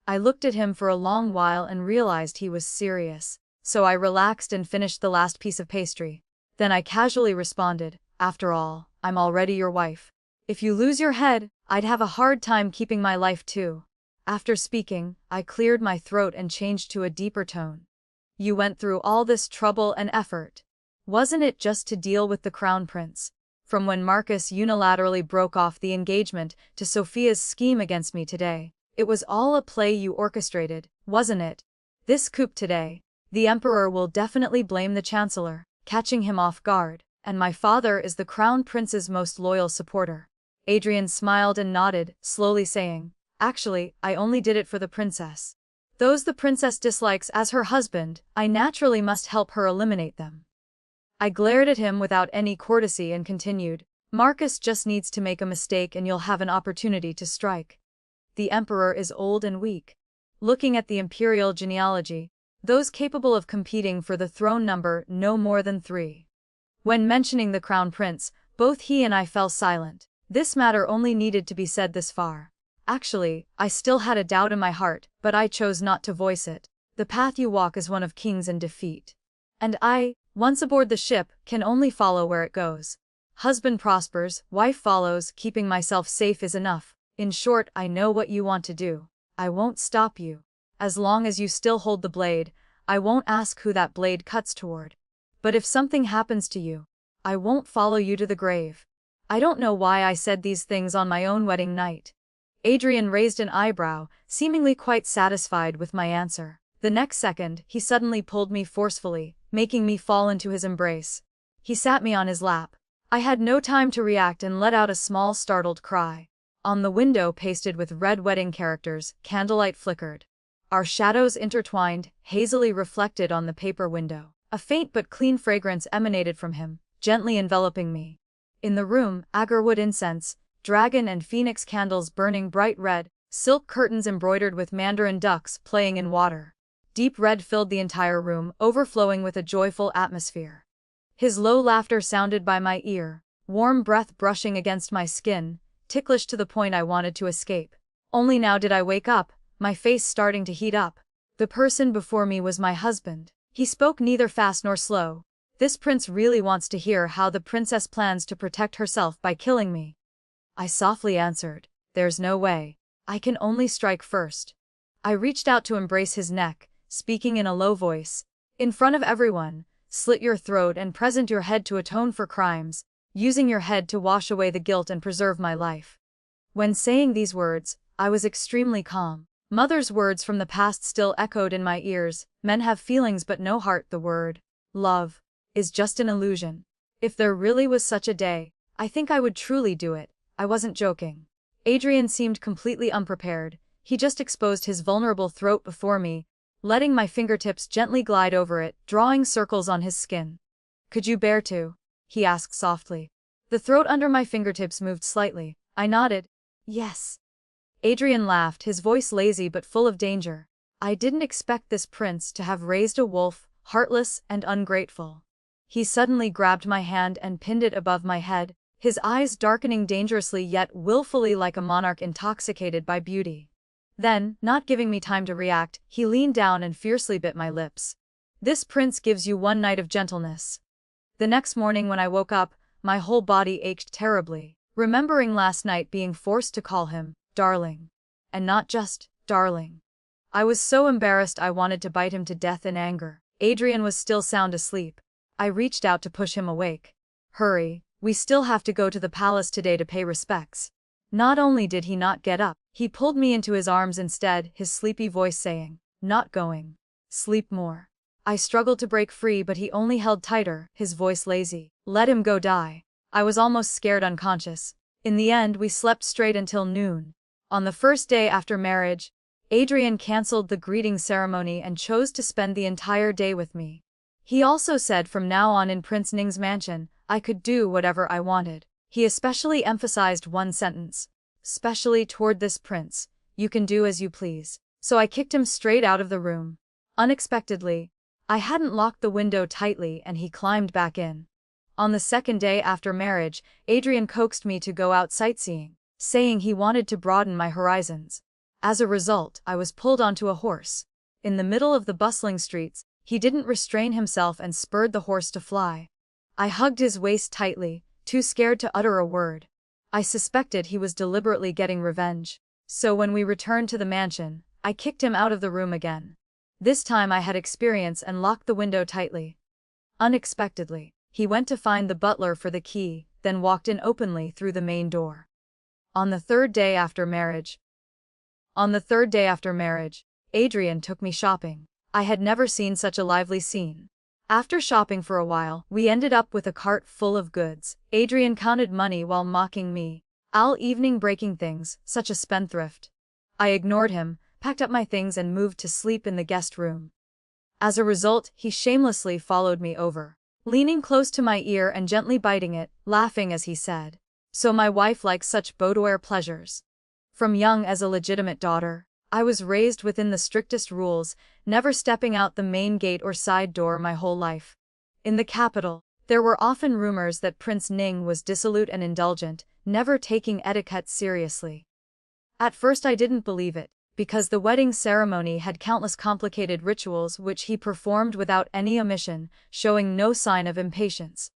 I looked at him for a long while and realized he was serious, so I relaxed and finished the last piece of pastry. Then I casually responded, "After all, I'm already your wife. If you lose your head, I'd have a hard time keeping my life too." After speaking, I cleared my throat and changed to a deeper tone. "You went through all this trouble and effort. Wasn't it just to deal with the crown prince? From when Marcus unilaterally broke off the engagement to Sophia's scheme against me today, it was all a play you orchestrated, wasn't it? This coup today, the emperor will definitely blame the chancellor, catching him off guard, and my father is the crown prince's most loyal supporter." Adrian smiled and nodded, slowly saying, "Actually, I only did it for the princess. Those the princess dislikes as her husband, I naturally must help her eliminate them." I glared at him without any courtesy and continued, "Marcus just needs to make a mistake and you'll have an opportunity to strike. The emperor is old and weak. Looking at the imperial genealogy, those capable of competing for the throne number no more than 3. When mentioning the crown prince, both he and I fell silent. This matter only needed to be said this far. Actually, I still had a doubt in my heart, but I chose not to voice it. The path you walk is one of kings and defeat. And I, once aboard the ship, can only follow where it goes. Husband prospers, wife follows, keeping myself safe is enough. In short, I know what you want to do. I won't stop you. As long as you still hold the blade, I won't ask who that blade cuts toward. But if something happens to you, I won't follow you to the grave." I don't know why I said these things on my own wedding night. Adrian raised an eyebrow, seemingly quite satisfied with my answer. The next second, he suddenly pulled me forcefully, making me fall into his embrace. He sat me on his lap. I had no time to react and let out a small startled cry. On the window pasted with red wedding characters, candlelight flickered. Our shadows intertwined, hazily reflected on the paper window. A faint but clean fragrance emanated from him, gently enveloping me. In the room, agarwood incense, dragon and phoenix candles burning bright red, silk curtains embroidered with mandarin ducks playing in water. Deep red filled the entire room, overflowing with a joyful atmosphere. His low laughter sounded by my ear, warm breath brushing against my skin, ticklish to the point I wanted to escape. Only now did I wake up, my face starting to heat up. The person before me was my husband. He spoke neither fast nor slow. This prince really wants to hear how the princess plans to protect herself by killing me. I softly answered, there's no way. I can only strike first. I reached out to embrace his neck, speaking in a low voice. In front of everyone, slit your throat and present your head to atone for crimes, using your head to wash away the guilt and preserve my life. When saying these words, I was extremely calm. Mother's words from the past still echoed in my ears. Men have feelings but no heart. The word, love, is just an illusion. If there really was such a day, I think I would truly do it. I wasn't joking. Adrian seemed completely unprepared. He just exposed his vulnerable throat before me, letting my fingertips gently glide over it, drawing circles on his skin. Could you bear to? He asked softly. The throat under my fingertips moved slightly. I nodded. Yes. Adrian laughed, his voice lazy but full of danger. I didn't expect this prince to have raised a wolf, heartless and ungrateful. He suddenly grabbed my hand and pinned it above my head, his eyes darkening dangerously yet willfully like a monarch intoxicated by beauty. Then, not giving me time to react, he leaned down and fiercely bit my lips. This prince gives you one night of gentleness. The next morning when I woke up, my whole body ached terribly, remembering last night being forced to call him darling. And not just darling. I was so embarrassed I wanted to bite him to death in anger. Adrian was still sound asleep. I reached out to push him awake. Hurry, we still have to go to the palace today to pay respects. Not only did he not get up, he pulled me into his arms instead, his sleepy voice saying, not going. Sleep more. I struggled to break free but he only held tighter, his voice lazy. Let him go die. I was almost scared unconscious. In the end we slept straight until noon. On the first day after marriage, Adrian cancelled the greeting ceremony and chose to spend the entire day with me. He also said from now on in Prince Ning's mansion, I could do whatever I wanted. He especially emphasized one sentence. Specially toward this prince, you can do as you please. So I kicked him straight out of the room. Unexpectedly, I hadn't locked the window tightly and he climbed back in. On the second day after marriage, Adrian coaxed me to go out sightseeing, saying he wanted to broaden my horizons. As a result, I was pulled onto a horse. In the middle of the bustling streets, he didn't restrain himself and spurred the horse to fly. I hugged his waist tightly, too scared to utter a word. I suspected he was deliberately getting revenge. So when we returned to the mansion, I kicked him out of the room again. This time I had experience and locked the window tightly. Unexpectedly, he went to find the butler for the key, then walked in openly through the main door. On the third day after marriage, Adrian took me shopping. I had never seen such a lively scene. After shopping for a while, we ended up with a cart full of goods. Adrian counted money while mocking me. All evening breaking things, such a spendthrift. I ignored him, packed up my things and moved to sleep in the guest room. As a result, he shamelessly followed me over, leaning close to my ear and gently biting it, laughing as he said, "So my wife likes such boudoir pleasures." From young as a legitimate daughter, I was raised within the strictest rules, never stepping out the main gate or side door my whole life. In the capital, there were often rumors that Prince Ning was dissolute and indulgent, never taking etiquette seriously. At first I didn't believe it, because the wedding ceremony had countless complicated rituals which he performed without any omission, showing no sign of impatience.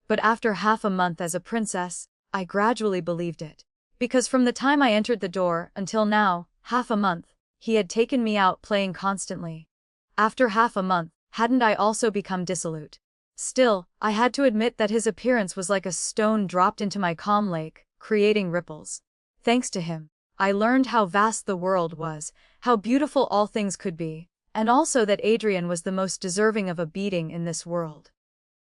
But after half a month as a princess, I gradually believed it. Because from the time I entered the door until now, half a month, he had taken me out playing constantly. After half a month, hadn't I also become dissolute? Still, I had to admit that his appearance was like a stone dropped into my calm lake, creating ripples. Thanks to him, I learned how vast the world was, how beautiful all things could be, and also that Adrian was the most deserving of a beating in this world.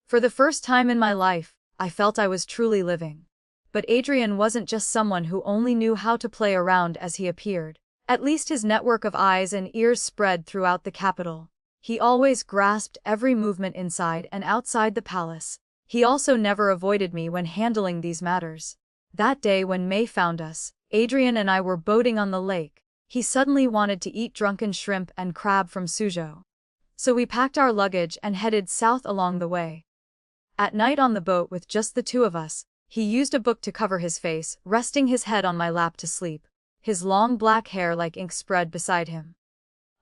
For the first time in my life, I felt I was truly living. But Adrian wasn't just someone who only knew how to play around as he appeared. At least his network of eyes and ears spread throughout the capital. He always grasped every movement inside and outside the palace. He also never avoided me when handling these matters. That day when May found us, Adrian and I were boating on the lake. He suddenly wanted to eat drunken shrimp and crab from Suzhou. So we packed our luggage and headed south along the way. At night on the boat with just the two of us, he used a book to cover his face, resting his head on my lap to sleep, his long black hair like ink spread beside him.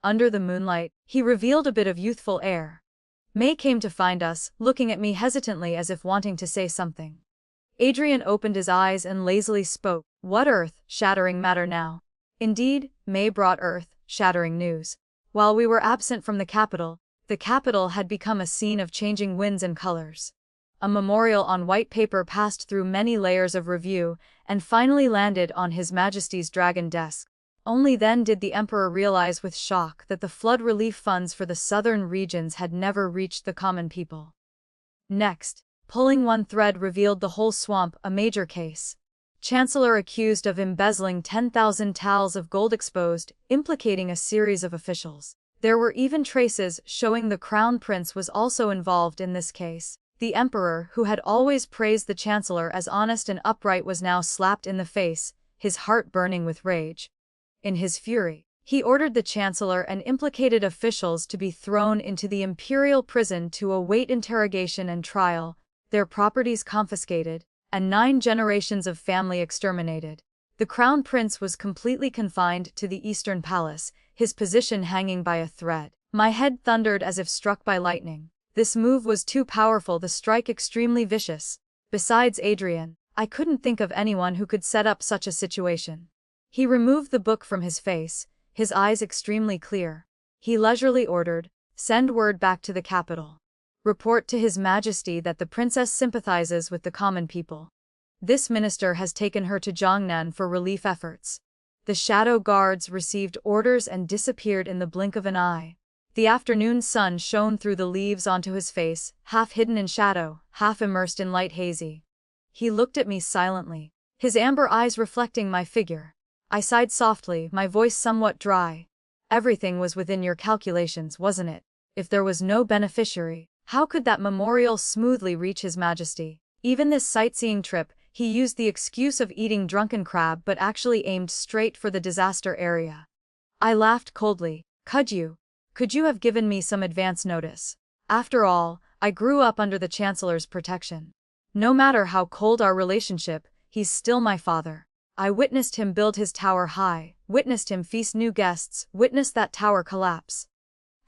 Under the moonlight, he revealed a bit of youthful air. May came to find us, looking at me hesitantly as if wanting to say something. Adrian opened his eyes and lazily spoke. What earth-shattering matter now? Indeed, May brought earth-shattering news. While we were absent from the capital had become a scene of changing winds and colors. A memorial on white paper passed through many layers of review and finally landed on His Majesty's dragon desk. Only then did the Emperor realize with shock that the flood relief funds for the southern regions had never reached the common people. Next, pulling one thread revealed the whole swamp, a major case. Chancellor accused of embezzling 10,000 tals of gold exposed, implicating a series of officials. There were even traces showing the Crown Prince was also involved in this case. The Emperor, who had always praised the Chancellor as honest and upright, was now slapped in the face, his heart burning with rage. In his fury, he ordered the Chancellor and implicated officials to be thrown into the imperial prison to await interrogation and trial, their properties confiscated, and 9 generations of family exterminated. The Crown Prince was completely confined to the Eastern Palace, his position hanging by a thread. My head thundered as if struck by lightning. This move was too powerful, the strike extremely vicious. Besides Adrian, I couldn't think of anyone who could set up such a situation. He removed the book from his face, his eyes extremely clear. He leisurely ordered, "Send word back to the capital. Report to His Majesty that the princess sympathizes with the common people. This minister has taken her to Jiangnan for relief efforts." The shadow guards received orders and disappeared in the blink of an eye. The afternoon sun shone through the leaves onto his face, half hidden in shadow, half immersed in light hazy. He looked at me silently, his amber eyes reflecting my figure. I sighed softly, my voice somewhat dry. "Everything was within your calculations, wasn't it? If there was no beneficiary, how could that memorial smoothly reach His Majesty? Even this sightseeing trip, he used the excuse of eating drunken crab but actually aimed straight for the disaster area." I laughed coldly. Could you have given me some advance notice? After all, I grew up under the Chancellor's protection. No matter how cold our relationship, he's still my father. I witnessed him build his tower high, witnessed him feast new guests, witnessed that tower collapse.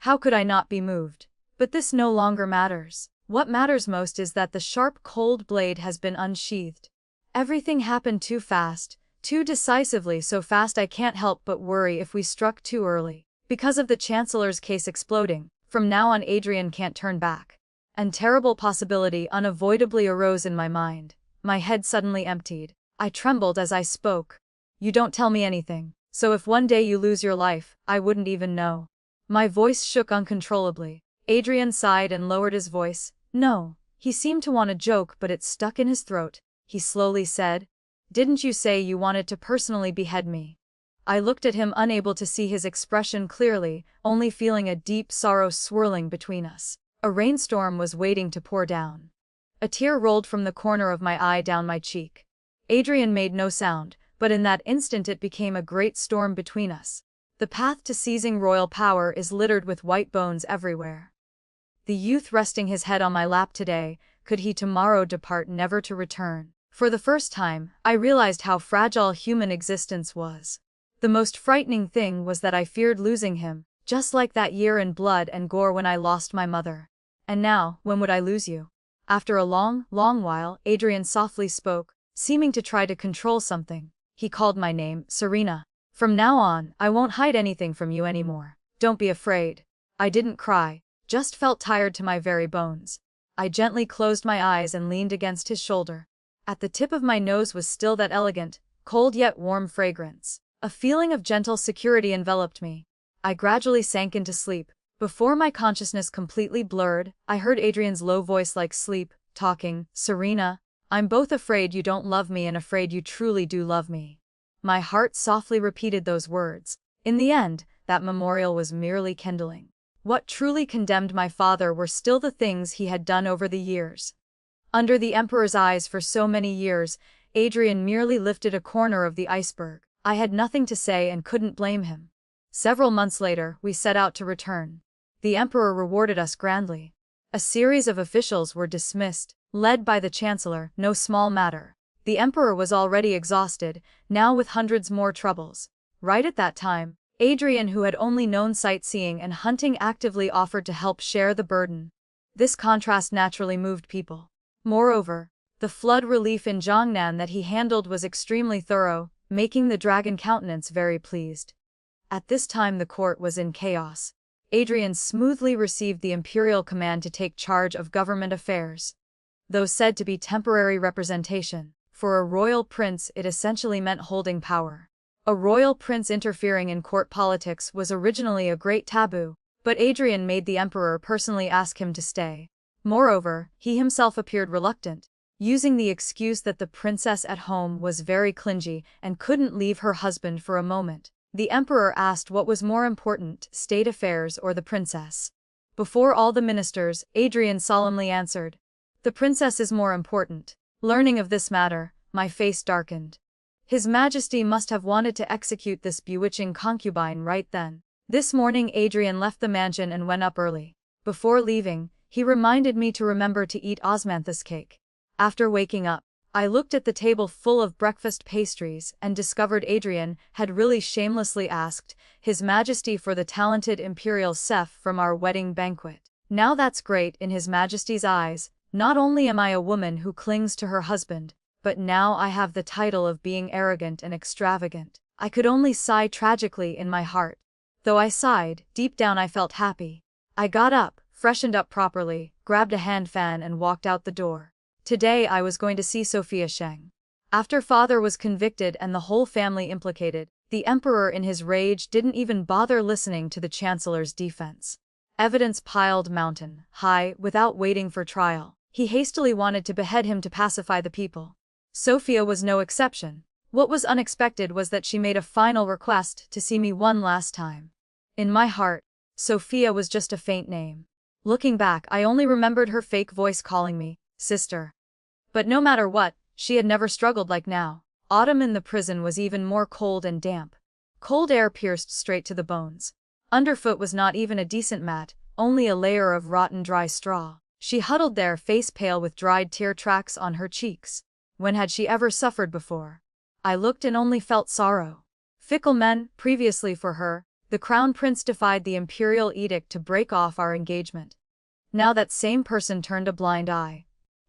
How could I not be moved? But this no longer matters. What matters most is that the sharp, cold blade has been unsheathed. Everything happened too fast, too decisively, so fast I can't help but worry if we struck too early. Because of the Chancellor's case exploding, from now on Adrian can't turn back. An terrible possibility unavoidably arose in my mind. My head suddenly emptied. I trembled as I spoke. "You don't tell me anything, so if one day you lose your life, I wouldn't even know." My voice shook uncontrollably. Adrian sighed and lowered his voice. "No." He seemed to want a joke, but it stuck in his throat. He slowly said, "Didn't you say you wanted to personally behead me?" I looked at him, unable to see his expression clearly, only feeling a deep sorrow swirling between us. A rainstorm was waiting to pour down. A tear rolled from the corner of my eye down my cheek. Adrian made no sound, but in that instant it became a great storm between us. The path to seizing royal power is littered with white bones everywhere. The youth resting his head on my lap today, could he tomorrow depart never to return? For the first time, I realized how fragile human existence was. The most frightening thing was that I feared losing him, just like that year in blood and gore when I lost my mother. And now, when would I lose you? After a long while, Adrian softly spoke, seeming to try to control something. He called my name, Serena. "From now on, I won't hide anything from you anymore. Don't be afraid." I didn't cry, just felt tired to my very bones. I gently closed my eyes and leaned against his shoulder. At the tip of my nose was still that elegant, cold yet warm fragrance. A feeling of gentle security enveloped me. I gradually sank into sleep. Before my consciousness completely blurred, I heard Adrian's low voice like sleep, talking, "Serena, I'm both afraid you don't love me and afraid you truly do love me." My heart softly repeated those words. In the end, that memorial was merely kindling. What truly condemned my father were still the things he had done over the years. Under the Emperor's eyes for so many years, Adrian merely lifted a corner of the iceberg. I had nothing to say and couldn't blame him. Several months later, we set out to return. The Emperor rewarded us grandly. A series of officials were dismissed, led by the Chancellor, no small matter. The Emperor was already exhausted, now with hundreds more troubles. Right at that time, Adrian, who had only known sightseeing and hunting, actively offered to help share the burden. This contrast naturally moved people. Moreover, the flood relief in Jiangnan that he handled was extremely thorough, making the dragon countenance very pleased. At this time the court was in chaos. Adrian smoothly received the imperial command to take charge of government affairs. Though said to be temporary representation, for a royal prince it essentially meant holding power. A royal prince interfering in court politics was originally a great taboo, but Adrian made the emperor personally ask him to stay. Moreover, he himself appeared reluctant, using the excuse that the princess at home was very clingy and couldn't leave her husband for a moment. The emperor asked what was more important, state affairs or the princess. Before all the ministers, Adrian solemnly answered, "The princess is more important." Learning of this matter, my face darkened. His Majesty must have wanted to execute this bewitching concubine right then. This morning Adrian left the mansion and went up early. Before leaving, he reminded me to remember to eat osmanthus cake. After waking up, I looked at the table full of breakfast pastries and discovered Adrian had really shamelessly asked His Majesty for the talented imperial chef from our wedding banquet. Now that's great in His Majesty's eyes. Not only am I a woman who clings to her husband, but now I have the title of being arrogant and extravagant. I could only sigh tragically in my heart. Though I sighed, deep down I felt happy. I got up, freshened up properly, grabbed a hand fan and walked out the door. Today I was going to see Sophia Sheng. After father was convicted and the whole family implicated, the emperor in his rage didn't even bother listening to the chancellor's defense. Evidence piled mountain high without waiting for trial. He hastily wanted to behead him to pacify the people. Sophia was no exception. What was unexpected was that she made a final request to see me one last time. In my heart, Sophia was just a faint name. Looking back, I only remembered her fake voice calling me sister. But no matter what, she had never struggled like now. Autumn in the prison was even more cold and damp. Cold air pierced straight to the bones. Underfoot was not even a decent mat, only a layer of rotten dry straw. She huddled there, face pale with dried tear tracks on her cheeks. When had she ever suffered before? I looked and only felt sorrow. Fickle men, previously for her, the crown prince defied the imperial edict to break off our engagement. Now that same person turned a blind eye.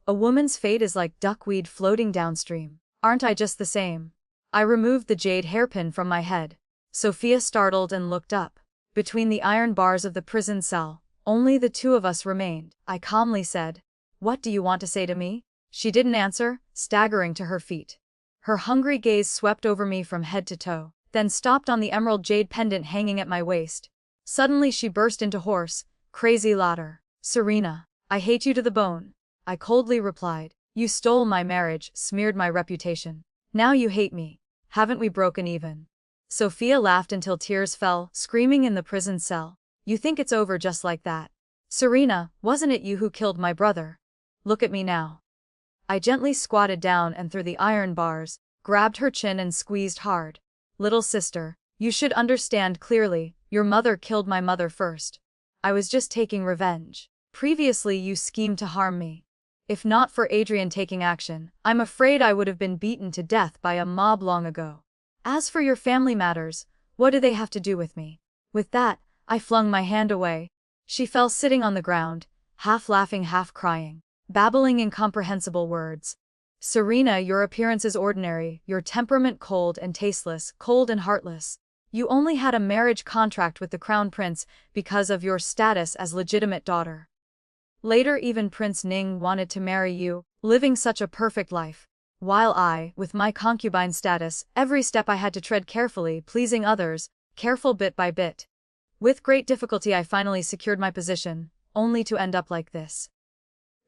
A woman's fate is like duckweed floating downstream. Aren't I just the same? I removed the jade hairpin from my head. Sophia startled and looked up. Between the iron bars of the prison cell, only the two of us remained. I calmly said, "What do you want to say to me?" She didn't answer, staggering to her feet. Her hungry gaze swept over me from head to toe, then stopped on the emerald jade pendant hanging at my waist. Suddenly she burst into hoarse, crazy laughter. "Serena, I hate you to the bone." I coldly replied, "You stole my marriage, smeared my reputation. Now you hate me. Haven't we broken even?" Sophia laughed until tears fell, screaming in the prison cell. "You think it's over just like that? Serena, wasn't it you who killed my brother? Look at me now." I gently squatted down and through the iron bars, grabbed her chin and squeezed hard. "Little sister, you should understand clearly, your mother killed my mother first. I was just taking revenge. Previously you schemed to harm me. If not for Adrian taking action, I'm afraid I would have been beaten to death by a mob long ago. As for your family matters, what do they have to do with me?" With that, I flung my hand away. She fell sitting on the ground, half laughing, half crying, babbling incomprehensible words. "Serena, your appearance is ordinary, your temperament cold and tasteless, cold and heartless. You only had a marriage contract with the crown prince because of your status as legitimate daughter. Later even Prince Ning wanted to marry you, living such a perfect life. While I, with my concubine status, every step I had to tread carefully, pleasing others, careful bit by bit. With great difficulty I finally secured my position, only to end up like this.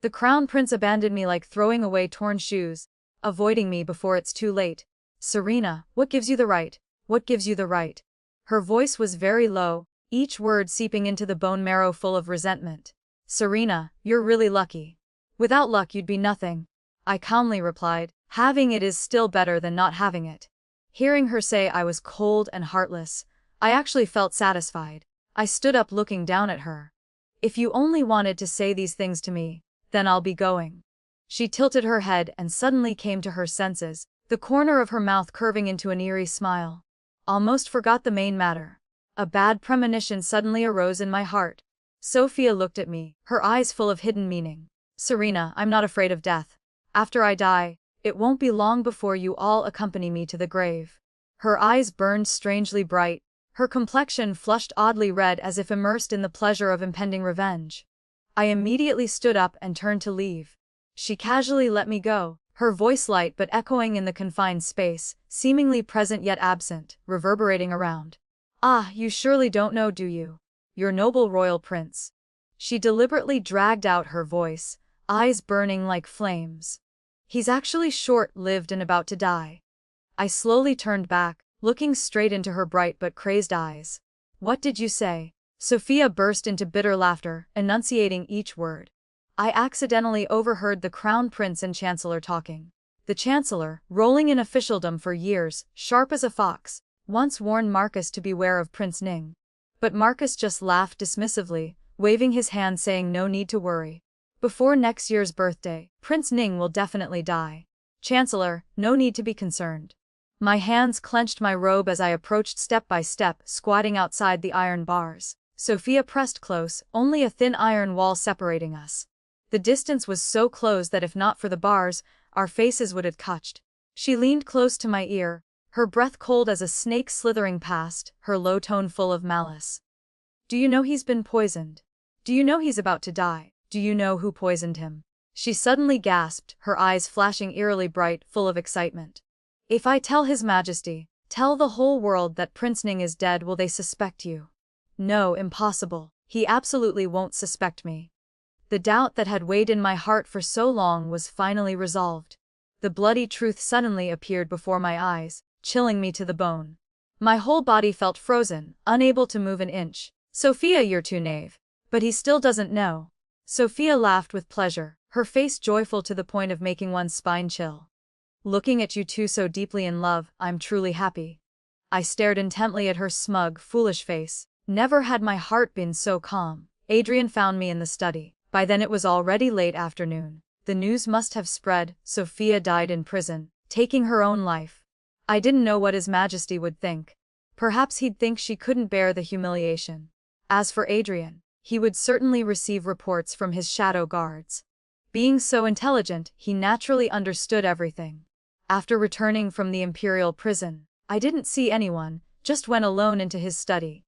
The crown prince abandoned me like throwing away torn shoes, avoiding me before it's too late. Serena, what gives you the right? What gives you the right?" Her voice was very low, each word seeping into the bone marrow full of resentment. "Serena, you're really lucky. Without luck you'd be nothing." I calmly replied, "Having it is still better than not having it." Hearing her say I was cold and heartless, I actually felt satisfied. I stood up looking down at her. "If you only wanted to say these things to me, then I'll be going." She tilted her head and suddenly came to her senses, the corner of her mouth curving into an eerie smile. "Almost forgot the main matter. A bad premonition suddenly arose in my heart. Sophia looked at me, her eyes full of hidden meaning. Serena, I'm not afraid of death. After I die, it won't be long before you all accompany me to the grave. Her eyes burned strangely bright, her complexion flushed oddly red as if immersed in the pleasure of impending revenge. I immediately stood up and turned to leave. She casually let me go, her voice light but echoing in the confined space, seemingly present yet absent, reverberating around. Ah, you surely don't know, do you? Your noble royal prince. She deliberately dragged out her voice, eyes burning like flames. He's actually short-lived and about to die. I slowly turned back, looking straight into her bright but crazed eyes. What did you say? Sophia burst into bitter laughter, enunciating each word. I accidentally overheard the crown prince and chancellor talking. The chancellor, rolling in officialdom for years, sharp as a fox, once warned Marcus to beware of Prince Ning. But Marcus just laughed dismissively, waving his hand saying no need to worry. Before next year's birthday, Prince Ning will definitely die. Chancellor, no need to be concerned. My hands clenched my robe as I approached step by step, squatting outside the iron bars. Sophia pressed close, only a thin iron wall separating us. The distance was so close that if not for the bars, our faces would have touched. She leaned close to my ear, her breath cold as a snake slithering past, her low tone full of malice. Do you know he's been poisoned? Do you know he's about to die? Do you know who poisoned him? She suddenly gasped, her eyes flashing eerily bright, full of excitement. If I tell His Majesty, tell the whole world that Prince Ning is dead, will they suspect you? No, impossible. He absolutely won't suspect me. The doubt that had weighed in my heart for so long was finally resolved. The bloody truth suddenly appeared before my eyes, chilling me to the bone. My whole body felt frozen, unable to move an inch. Sophia, you're too naive. But he still doesn't know. Sophia laughed with pleasure, her face joyful to the point of making one's spine chill. Looking at you two so deeply in love, I'm truly happy. I stared intently at her smug, foolish face. Never had my heart been so calm. Adrian found me in the study. By then it was already late afternoon. The news must have spread. Sophia died in prison, taking her own life. I didn't know what His Majesty would think. Perhaps he'd think she couldn't bear the humiliation. As for Adrian, he would certainly receive reports from his shadow guards. Being so intelligent, he naturally understood everything. After returning from the imperial prison, I didn't see anyone, just went alone into his study.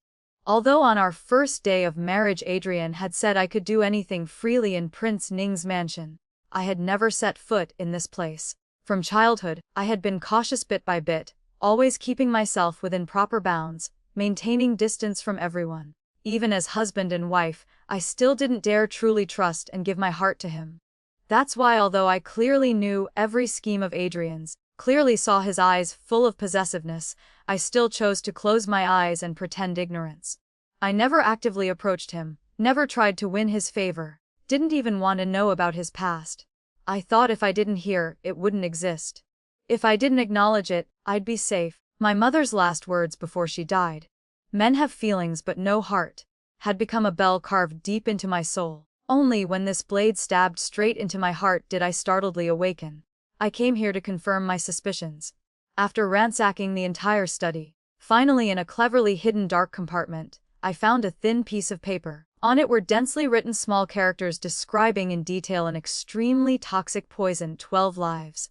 Although on our first day of marriage Adrian had said I could do anything freely in Prince Ning's mansion, I had never set foot in this place. From childhood, I had been cautious bit by bit, always keeping myself within proper bounds, maintaining distance from everyone. Even as husband and wife, I still didn't dare truly trust and give my heart to him. That's why, although I clearly knew every scheme of Adrian's, clearly saw his eyes full of possessiveness, I still chose to close my eyes and pretend ignorance. I never actively approached him, never tried to win his favor, didn't even want to know about his past. I thought if I didn't hear, it wouldn't exist. If I didn't acknowledge it, I'd be safe. My mother's last words before she died, "Men have feelings but no heart," had become a bell carved deep into my soul. Only when this blade stabbed straight into my heart did I startledly awaken. I came here to confirm my suspicions. After ransacking the entire study, finally in a cleverly hidden dark compartment, I found a thin piece of paper. On it were densely written small characters describing in detail an extremely toxic poison, 12 lives.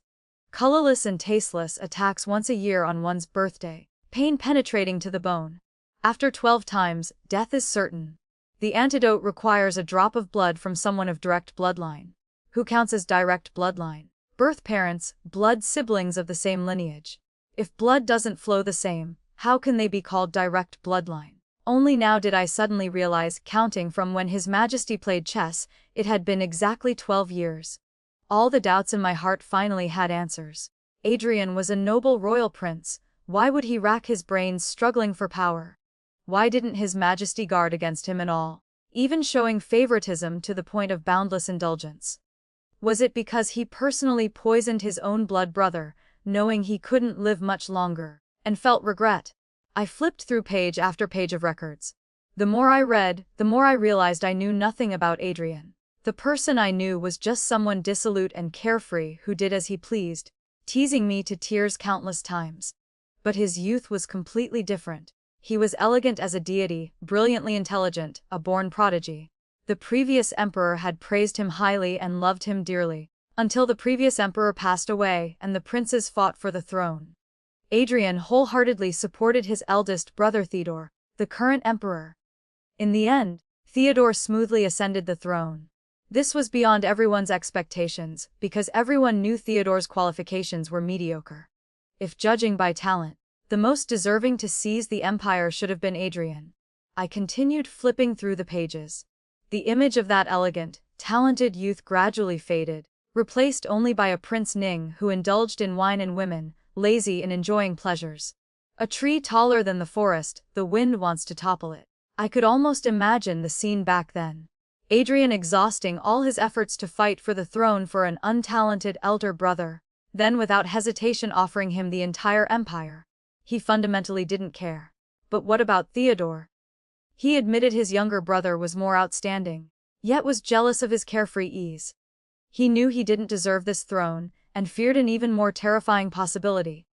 Colorless and tasteless, attacks once a year on one's birthday, pain penetrating to the bone. After 12 times, death is certain. The antidote requires a drop of blood from someone of direct bloodline. Who counts as direct bloodline? Birth parents, blood siblings of the same lineage. If blood doesn't flow the same, how can they be called direct bloodline? Only now did I suddenly realize, counting from when His Majesty played chess, it had been exactly 12 years. All the doubts in my heart finally had answers. Adrian was a noble royal prince. Why would he rack his brains struggling for power? Why didn't His Majesty guard against him at all, even showing favoritism to the point of boundless indulgence? Was it because he personally poisoned his own blood brother, knowing he couldn't live much longer, and felt regret? I flipped through page after page of records. The more I read, the more I realized I knew nothing about Adrian. The person I knew was just someone dissolute and carefree who did as he pleased, teasing me to tears countless times. But his youth was completely different. He was elegant as a deity, brilliantly intelligent, a born prodigy. The previous emperor had praised him highly and loved him dearly, until the previous emperor passed away and the princes fought for the throne. Adrian wholeheartedly supported his eldest brother Theodore, the current emperor. In the end, Theodore smoothly ascended the throne. This was beyond everyone's expectations, because everyone knew Theodore's qualifications were mediocre. If judging by talent, the most deserving to seize the empire should have been Adrian. I continued flipping through the pages. The image of that elegant, talented youth gradually faded, replaced only by a Prince Ning who indulged in wine and women, lazy in enjoying pleasures. A tree taller than the forest, the wind wants to topple it. I could almost imagine the scene back then. Adrian exhausting all his efforts to fight for the throne for an untalented elder brother, then without hesitation offering him the entire empire. He fundamentally didn't care. But what about Theodore? He admitted his younger brother was more outstanding, yet was jealous of his carefree ease. He knew he didn't deserve this throne, and feared an even more terrifying possibility.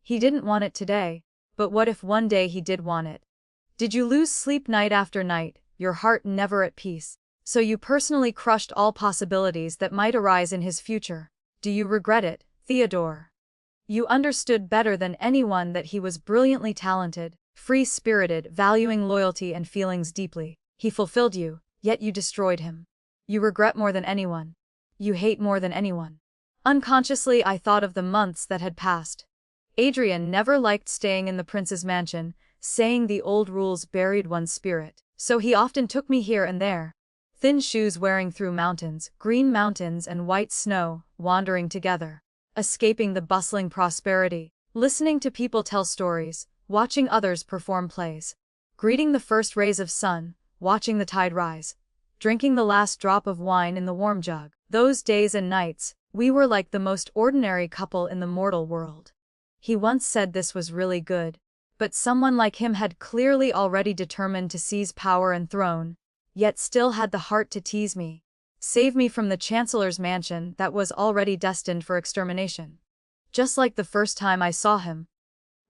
He didn't want it today, but what if one day he did want it? Did you lose sleep night after night, your heart never at peace, so you personally crushed all possibilities that might arise in his future? Do you regret it, Theodore? You understood better than anyone that he was brilliantly talented, free-spirited, valuing loyalty and feelings deeply. He fulfilled you, yet you destroyed him. You regret more than anyone. You hate more than anyone. Unconsciously I thought of the months that had passed. Adrian never liked staying in the prince's mansion, saying the old rules buried one's spirit, so he often took me here and there. Thin shoes wearing through mountains, green mountains and white snow, wandering together. Escaping the bustling prosperity, listening to people tell stories, watching others perform plays. Greeting the first rays of sun, watching the tide rise. Drinking the last drop of wine in the warm jug. Those days and nights, we were like the most ordinary couple in the mortal world. He once said this was really good. But someone like him had clearly already determined to seize power and throne, yet still had the heart to tease me. Save me from the chancellor's mansion that was already destined for extermination. Just like the first time I saw him.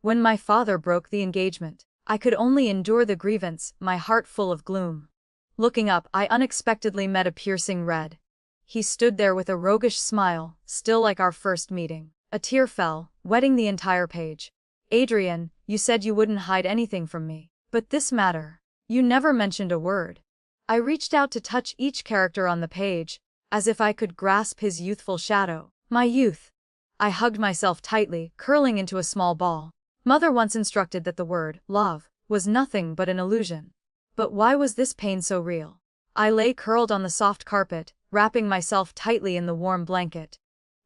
When my father broke the engagement, I could only endure the grievance, my heart full of gloom. Looking up, I unexpectedly met a piercing red. He stood there with a roguish smile, still like our first meeting. A tear fell, wetting the entire page. Adrian, you said you wouldn't hide anything from me. But this matter, you never mentioned a word. I reached out to touch each character on the page, as if I could grasp his youthful shadow. My youth. I hugged myself tightly, curling into a small ball. Mother once instructed that the word, love, was nothing but an illusion. But why was this pain so real? I lay curled on the soft carpet, wrapping myself tightly in the warm blanket.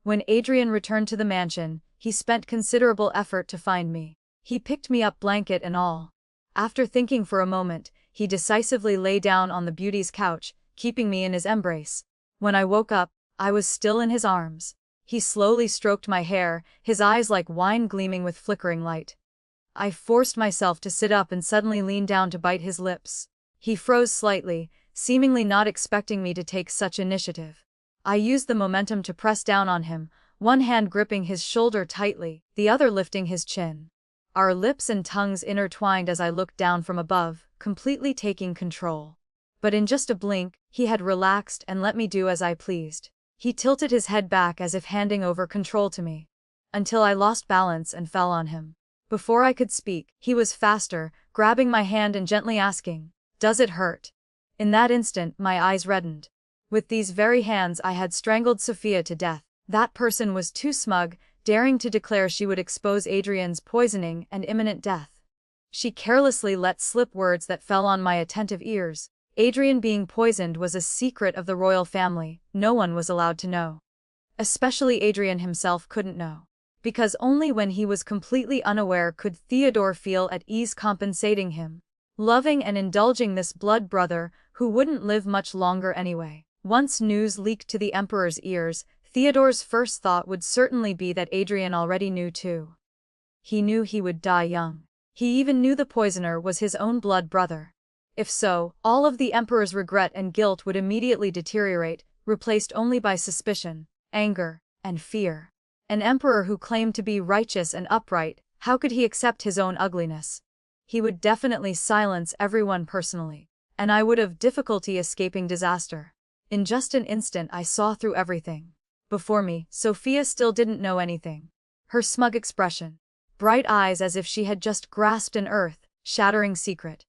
When Adrian returned to the mansion, he spent considerable effort to find me. He picked me up blanket and all. After thinking for a moment, he decisively lay down on the beauty's couch, keeping me in his embrace. When I woke up, I was still in his arms. He slowly stroked my hair, his eyes like wine gleaming with flickering light. I forced myself to sit up and suddenly leaned down to bite his lips. He froze slightly, seemingly not expecting me to take such initiative. I used the momentum to press down on him, one hand gripping his shoulder tightly, the other lifting his chin. Our lips and tongues intertwined as I looked down from above, completely taking control. But in just a blink, he had relaxed and let me do as I pleased. He tilted his head back as if handing over control to me. Until I lost balance and fell on him. Before I could speak, he was faster, grabbing my hand and gently asking, "Does it hurt?" In that instant, my eyes reddened. With these very hands I had strangled Sophia to death. That person was too smug, daring to declare she would expose Adrian's poisoning and imminent death. She carelessly let slip words that fell on my attentive ears. Adrian being poisoned was a secret of the royal family, no one was allowed to know. Especially Adrian himself couldn't know. Because only when he was completely unaware could Theodore feel at ease compensating him. Loving and indulging this blood brother, who wouldn't live much longer anyway. Once news leaked to the emperor's ears, Theodore's first thought would certainly be that Adrian already knew too. He knew he would die young. He even knew the poisoner was his own blood brother. If so, all of the emperor's regret and guilt would immediately deteriorate, replaced only by suspicion, anger, and fear. An emperor who claimed to be righteous and upright, how could he accept his own ugliness? He would definitely silence everyone personally, and I would have difficulty escaping disaster. In just an instant I saw through everything. Before me, Sophia still didn't know anything. Her smug expression, bright eyes as if she had just grasped an earth-shattering secret.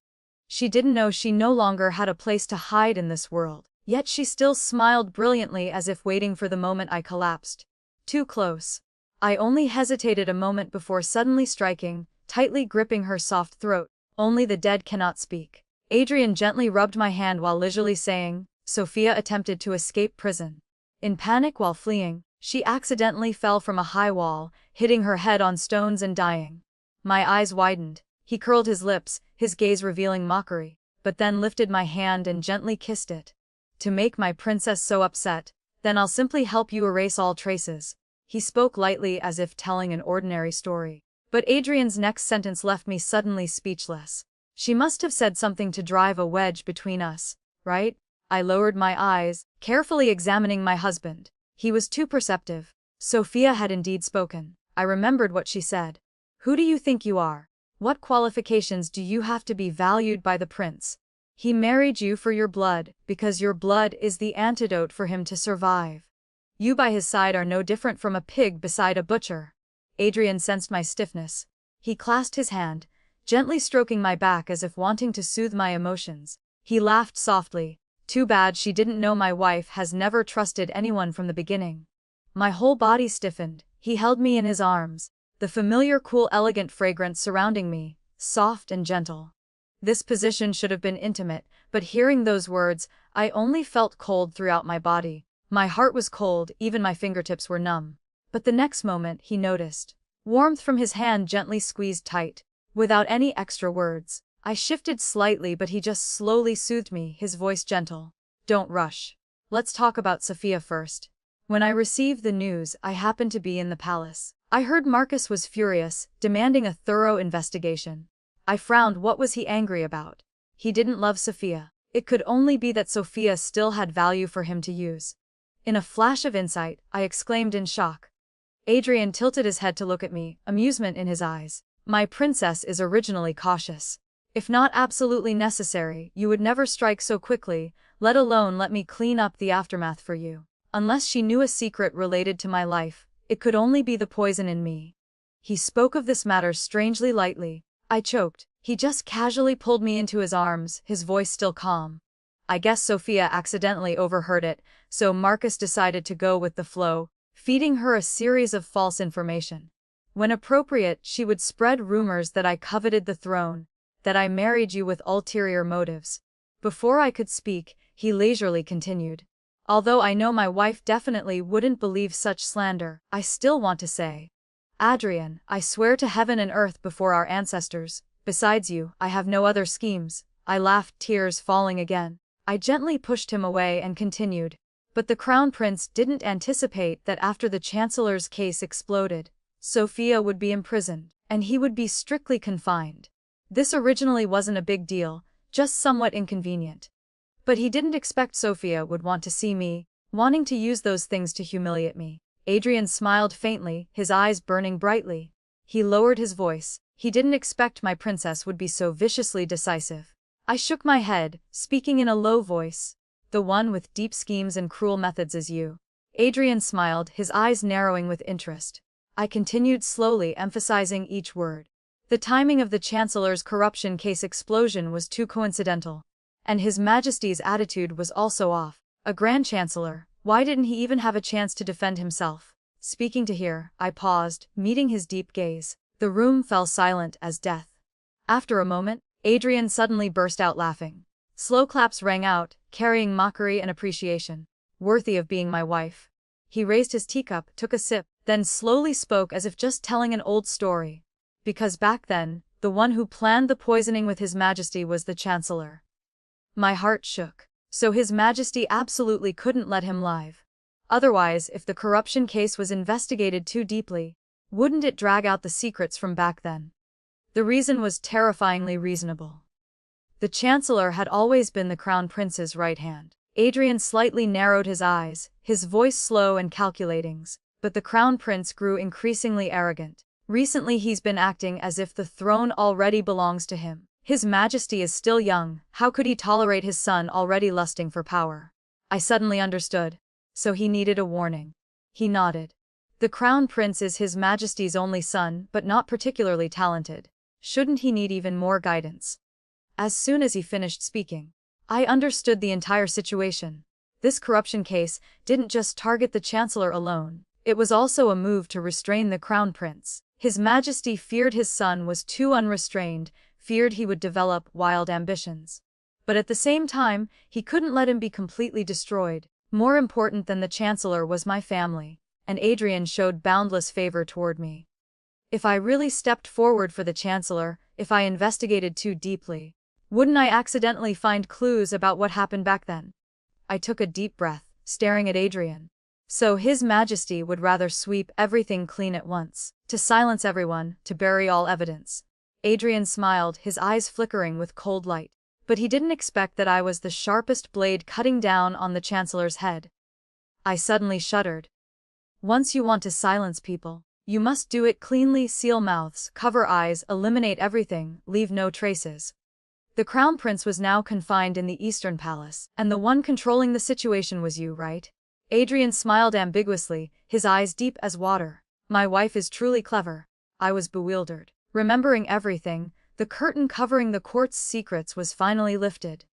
She didn't know she no longer had a place to hide in this world, yet she still smiled brilliantly as if waiting for the moment I collapsed. Too close. I only hesitated a moment before suddenly striking, tightly gripping her soft throat. Only the dead cannot speak. Adrian gently rubbed my hand while leisurely saying, Sophia attempted to escape prison. In panic while fleeing, she accidentally fell from a high wall, hitting her head on stones and dying. My eyes widened. He curled his lips, his gaze revealing mockery, but then lifted my hand and gently kissed it. To make my princess so upset, then I'll simply help you erase all traces. He spoke lightly as if telling an ordinary story. But Adrian's next sentence left me suddenly speechless. She must have said something to drive a wedge between us, right? I lowered my eyes, carefully examining my husband. He was too perceptive. Sophia had indeed spoken. I remembered what she said. Who do you think you are? What qualifications do you have to be valued by the prince? He married you for your blood, because your blood is the antidote for him to survive. You by his side are no different from a pig beside a butcher. Adrian sensed my stiffness. He clasped his hand, gently stroking my back as if wanting to soothe my emotions. He laughed softly. Too bad she didn't know my wife has never trusted anyone from the beginning. My whole body stiffened. He held me in his arms, the familiar cool elegant fragrance surrounding me, soft and gentle. This position should have been intimate, but hearing those words, I only felt cold throughout my body. My heart was cold, even my fingertips were numb. But the next moment, he noticed. Warmth from his hand gently squeezed tight. Without any extra words, I shifted slightly but he just slowly soothed me, his voice gentle. Don't rush. Let's talk about Sophia first. When I received the news, I happened to be in the palace. I heard Marcus was furious, demanding a thorough investigation. I frowned. What was he angry about? He didn't love Sophia. It could only be that Sophia still had value for him to use. In a flash of insight, I exclaimed in shock. Adrian tilted his head to look at me, amusement in his eyes. My princess is originally cautious. If not absolutely necessary, you would never strike so quickly, let alone let me clean up the aftermath for you. Unless she knew a secret related to my life, it could only be the poison in me. He spoke of this matter strangely lightly. I choked. He just casually pulled me into his arms, his voice still calm. I guess Sophia accidentally overheard it, so Marcus decided to go with the flow, feeding her a series of false information. When appropriate, she would spread rumors that I coveted the throne, that I married you with ulterior motives. Before I could speak, he leisurely continued. Although I know my wife definitely wouldn't believe such slander, I still want to say. Adrian, I swear to heaven and earth before our ancestors, besides you, I have no other schemes. I laughed, tears falling again. I gently pushed him away and continued. But the crown prince didn't anticipate that after the chancellor's case exploded, Sophia would be imprisoned, and he would be strictly confined. This originally wasn't a big deal, just somewhat inconvenient. But he didn't expect Sophia would want to see me, wanting to use those things to humiliate me. Adrian smiled faintly, his eyes burning brightly. He lowered his voice. He didn't expect my princess would be so viciously decisive. I shook my head, speaking in a low voice. The one with deep schemes and cruel methods is you. Adrian smiled, his eyes narrowing with interest. I continued slowly, emphasizing each word. The timing of the chancellor's corruption case explosion was too coincidental. And His Majesty's attitude was also off. A grand chancellor, why didn't he even have a chance to defend himself? Speaking to hear, I paused, meeting his deep gaze. The room fell silent as death. After a moment, Adrian suddenly burst out laughing. Slow claps rang out, carrying mockery and appreciation. Worthy of being my wife. He raised his teacup, took a sip, then slowly spoke as if just telling an old story. Because back then, the one who planned the poisoning with His Majesty was the chancellor. My heart shook. So His Majesty absolutely couldn't let him live. Otherwise, if the corruption case was investigated too deeply, wouldn't it drag out the secrets from back then? The reason was terrifyingly reasonable. The chancellor had always been the crown prince's right hand. Adrian slightly narrowed his eyes, his voice slow and calculating, but the crown prince grew increasingly arrogant. Recently he's been acting as if the throne already belongs to him. His Majesty is still young, how could he tolerate his son already lusting for power? I suddenly understood. So he needed a warning. He nodded. The Crown Prince is His Majesty's only son, but not particularly talented. Shouldn't he need even more guidance? As soon as he finished speaking, I understood the entire situation. This corruption case didn't just target the Chancellor alone, it was also a move to restrain the Crown Prince. His Majesty feared his son was too unrestrained, feared he would develop wild ambitions. But at the same time, he couldn't let him be completely destroyed. More important than the Chancellor was my family, and Adrian showed boundless favor toward me. If I really stepped forward for the Chancellor, if I investigated too deeply, wouldn't I accidentally find clues about what happened back then? I took a deep breath, staring at Adrian. So His Majesty would rather sweep everything clean at once, to silence everyone, to bury all evidence. Adrian smiled, his eyes flickering with cold light. But he didn't expect that I was the sharpest blade cutting down on the Chancellor's head. I suddenly shuddered. Once you want to silence people, you must do it cleanly, seal mouths, cover eyes, eliminate everything, leave no traces. The Crown Prince was now confined in the Eastern Palace, and the one controlling the situation was you, right? Adrian smiled ambiguously, his eyes deep as water. My wife is truly clever. I was bewildered. Remembering everything, the curtain covering the court's secrets was finally lifted.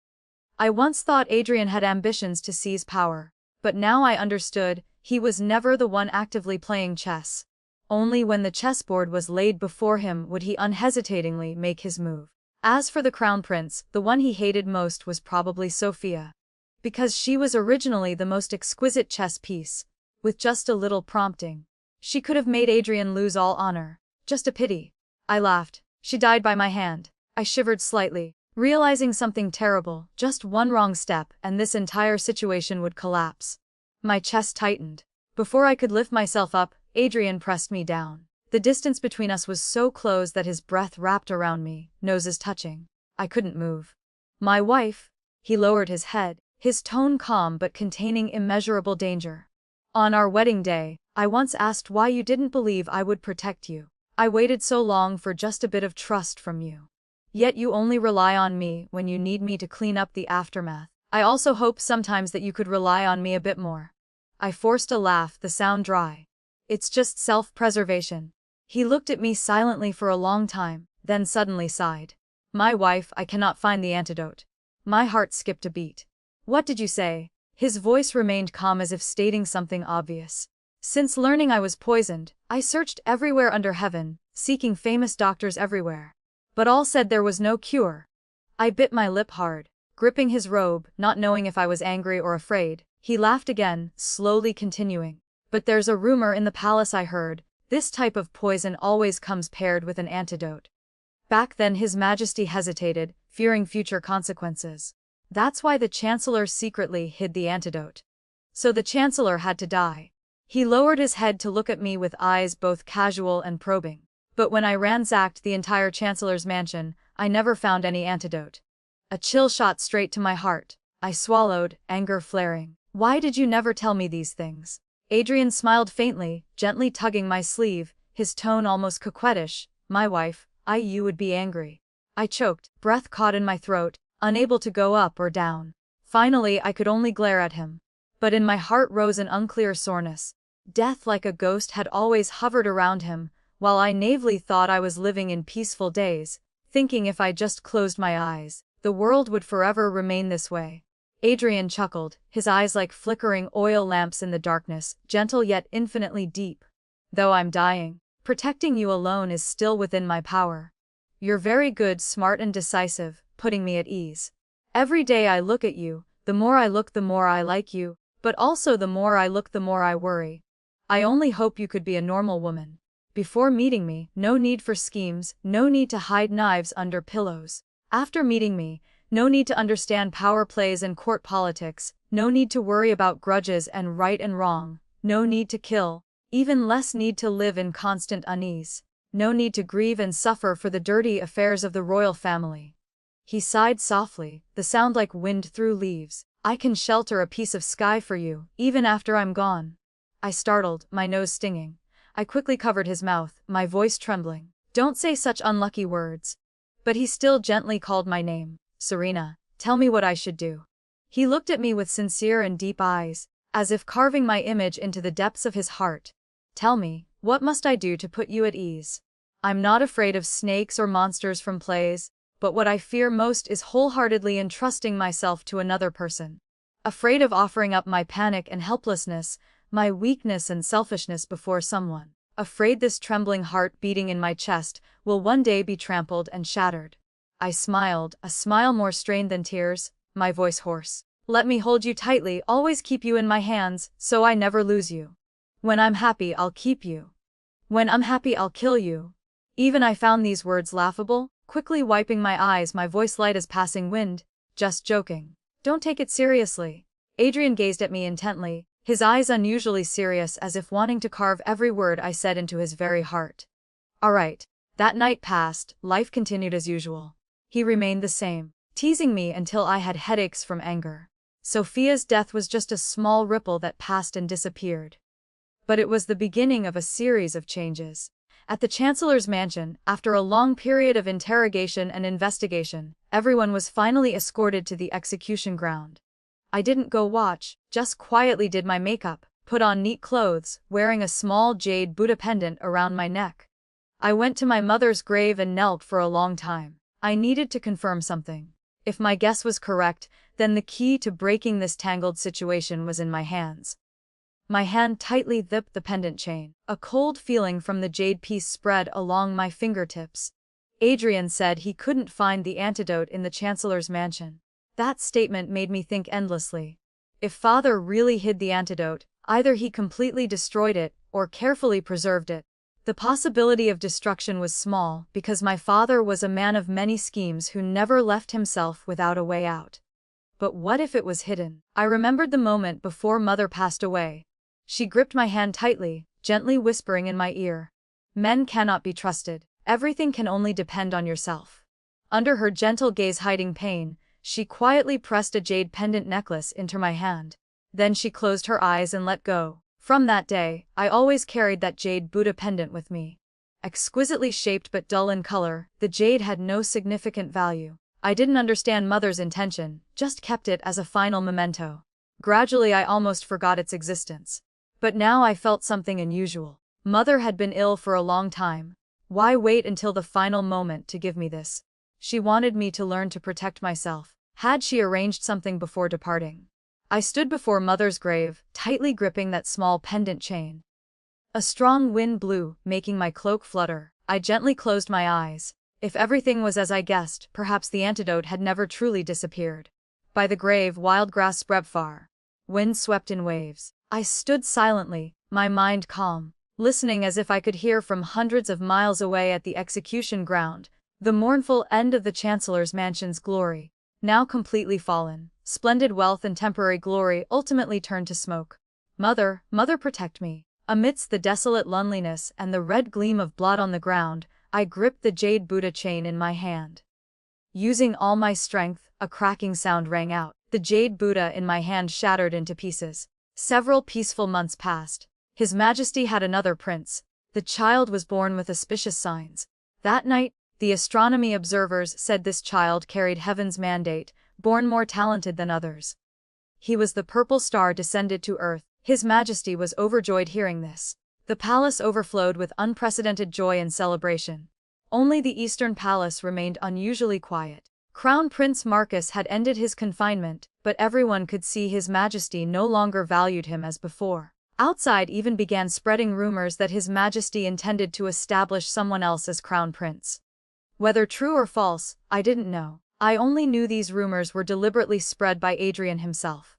I once thought Adrian had ambitions to seize power, but now I understood, he was never the one actively playing chess. Only when the chessboard was laid before him would he unhesitatingly make his move. As for the Crown Prince, the one he hated most was probably Sophia. Because she was originally the most exquisite chess piece. With just a little prompting, she could have made Adrian lose all honor. Just a pity. I laughed. She died by my hand. I shivered slightly, realizing something terrible. Just one wrong step, and this entire situation would collapse. My chest tightened. Before I could lift myself up, Adrian pressed me down. The distance between us was so close that his breath wrapped around me, noses touching. I couldn't move. My wife? He lowered his head, his tone calm but containing immeasurable danger. On our wedding day, I once asked why you didn't believe I would protect you. I waited so long for just a bit of trust from you. Yet you only rely on me when you need me to clean up the aftermath. I also hope sometimes that you could rely on me a bit more. I forced a laugh, the sound dry. It's just self-preservation. He looked at me silently for a long time, then suddenly sighed. My wife, I cannot find the antidote. My heart skipped a beat. What did you say? His voice remained calm as if stating something obvious. Since learning I was poisoned, I searched everywhere under heaven, seeking famous doctors everywhere. But all said there was no cure. I bit my lip hard, gripping his robe, not knowing if I was angry or afraid. He laughed again, slowly continuing. But there's a rumor in the palace I heard. This type of poison always comes paired with an antidote. Back then His Majesty hesitated, fearing future consequences. That's why the Chancellor secretly hid the antidote. So the Chancellor had to die. He lowered his head to look at me with eyes both casual and probing. But when I ransacked the entire Chancellor's mansion, I never found any antidote. A chill shot straight to my heart. I swallowed, anger flaring. Why did you never tell me these things? Adrian smiled faintly, gently tugging my sleeve, his tone almost coquettish. My wife, you would be angry. I choked, breath caught in my throat, unable to go up or down. Finally I could only glare at him. But in my heart rose an unclear soreness. Death like a ghost had always hovered around him, while I naively thought I was living in peaceful days, thinking if I just closed my eyes, the world would forever remain this way. Adrian chuckled, his eyes like flickering oil lamps in the darkness, gentle yet infinitely deep. Though I'm dying, protecting you alone is still within my power. You're very good, smart and decisive, putting me at ease. Every day I look at you, the more I look the more I like you, but also the more I look the more I worry. I only hope you could be a normal woman. Before meeting me, no need for schemes, no need to hide knives under pillows. After meeting me, no need to understand power plays and court politics, no need to worry about grudges and right and wrong, no need to kill, even less need to live in constant unease. No need to grieve and suffer for the dirty affairs of the royal family. He sighed softly, the sound like wind through leaves. I can shelter a piece of sky for you, even after I'm gone. I startled, my nose stinging. I quickly covered his mouth, my voice trembling. Don't say such unlucky words. But he still gently called my name. Serena, tell me what I should do. He looked at me with sincere and deep eyes, as if carving my image into the depths of his heart. Tell me, what must I do to put you at ease? I'm not afraid of snakes or monsters from plays, but what I fear most is wholeheartedly entrusting myself to another person. Afraid of offering up my panic and helplessness, my weakness and selfishness before someone. Afraid this trembling heart beating in my chest will one day be trampled and shattered. I smiled, a smile more strained than tears, my voice hoarse. Let me hold you tightly, always keep you in my hands, so I never lose you. When I'm happy, I'll keep you. When I'm happy, I'll kill you. Even I found these words laughable, quickly wiping my eyes, my voice light as passing wind. Just joking. Don't take it seriously. Adrian gazed at me intently, his eyes unusually serious, as if wanting to carve every word I said into his very heart. All right. That night passed, life continued as usual. He remained the same, teasing me until I had headaches from anger. Sophia's death was just a small ripple that passed and disappeared. But it was the beginning of a series of changes. At the chancellor's mansion, after a long period of interrogation and investigation, everyone was finally escorted to the execution ground. I didn't go watch, just quietly did my makeup, put on neat clothes, wearing a small jade Buddha pendant around my neck. I went to my mother's grave and knelt for a long time. I needed to confirm something. If my guess was correct, then the key to breaking this tangled situation was in my hands. My hand tightly gripped the pendant chain. A cold feeling from the jade piece spread along my fingertips. Adrian said he couldn't find the antidote in the chancellor's mansion. That statement made me think endlessly. If father really hid the antidote, either he completely destroyed it or carefully preserved it. The possibility of destruction was small because my father was a man of many schemes who never left himself without a way out. But what if it was hidden? I remembered the moment before mother passed away. She gripped my hand tightly, gently whispering in my ear. Men cannot be trusted. Everything can only depend on yourself. Under her gentle gaze hiding pain, she quietly pressed a jade pendant necklace into my hand. Then she closed her eyes and let go. From that day, I always carried that jade Buddha pendant with me. Exquisitely shaped but dull in color, the jade had no significant value. I didn't understand mother's intention, just kept it as a final memento. Gradually I almost forgot its existence. But now I felt something unusual. Mother had been ill for a long time. Why wait until the final moment to give me this? She wanted me to learn to protect myself. Had she arranged something before departing? I stood before mother's grave, tightly gripping that small pendant chain. A strong wind blew, making my cloak flutter. I gently closed my eyes. If everything was as I guessed, perhaps the antidote had never truly disappeared. By the grave, wild grass spread far. Wind swept in waves. I stood silently, my mind calm, listening as if I could hear from hundreds of miles away at the execution ground, the mournful end of the chancellor's mansion's glory. Now completely fallen, splendid wealth and temporary glory ultimately turned to smoke. Mother, mother, protect me. Amidst the desolate loneliness and the red gleam of blood on the ground, I gripped the jade Buddha chain in my hand. Using all my strength, a cracking sound rang out. The jade Buddha in my hand shattered into pieces. Several peaceful months passed. His Majesty had another prince. The child was born with auspicious signs. That night, the astronomy observers said this child carried heaven's mandate, born more talented than others. He was the purple star descended to earth. His Majesty was overjoyed hearing this. The palace overflowed with unprecedented joy and celebration. Only the Eastern Palace remained unusually quiet. Crown Prince Marcus had ended his confinement, but everyone could see His Majesty no longer valued him as before. Outside even began spreading rumors that His Majesty intended to establish someone else as Crown Prince. Whether true or false, I didn't know. I only knew these rumors were deliberately spread by Adrian himself.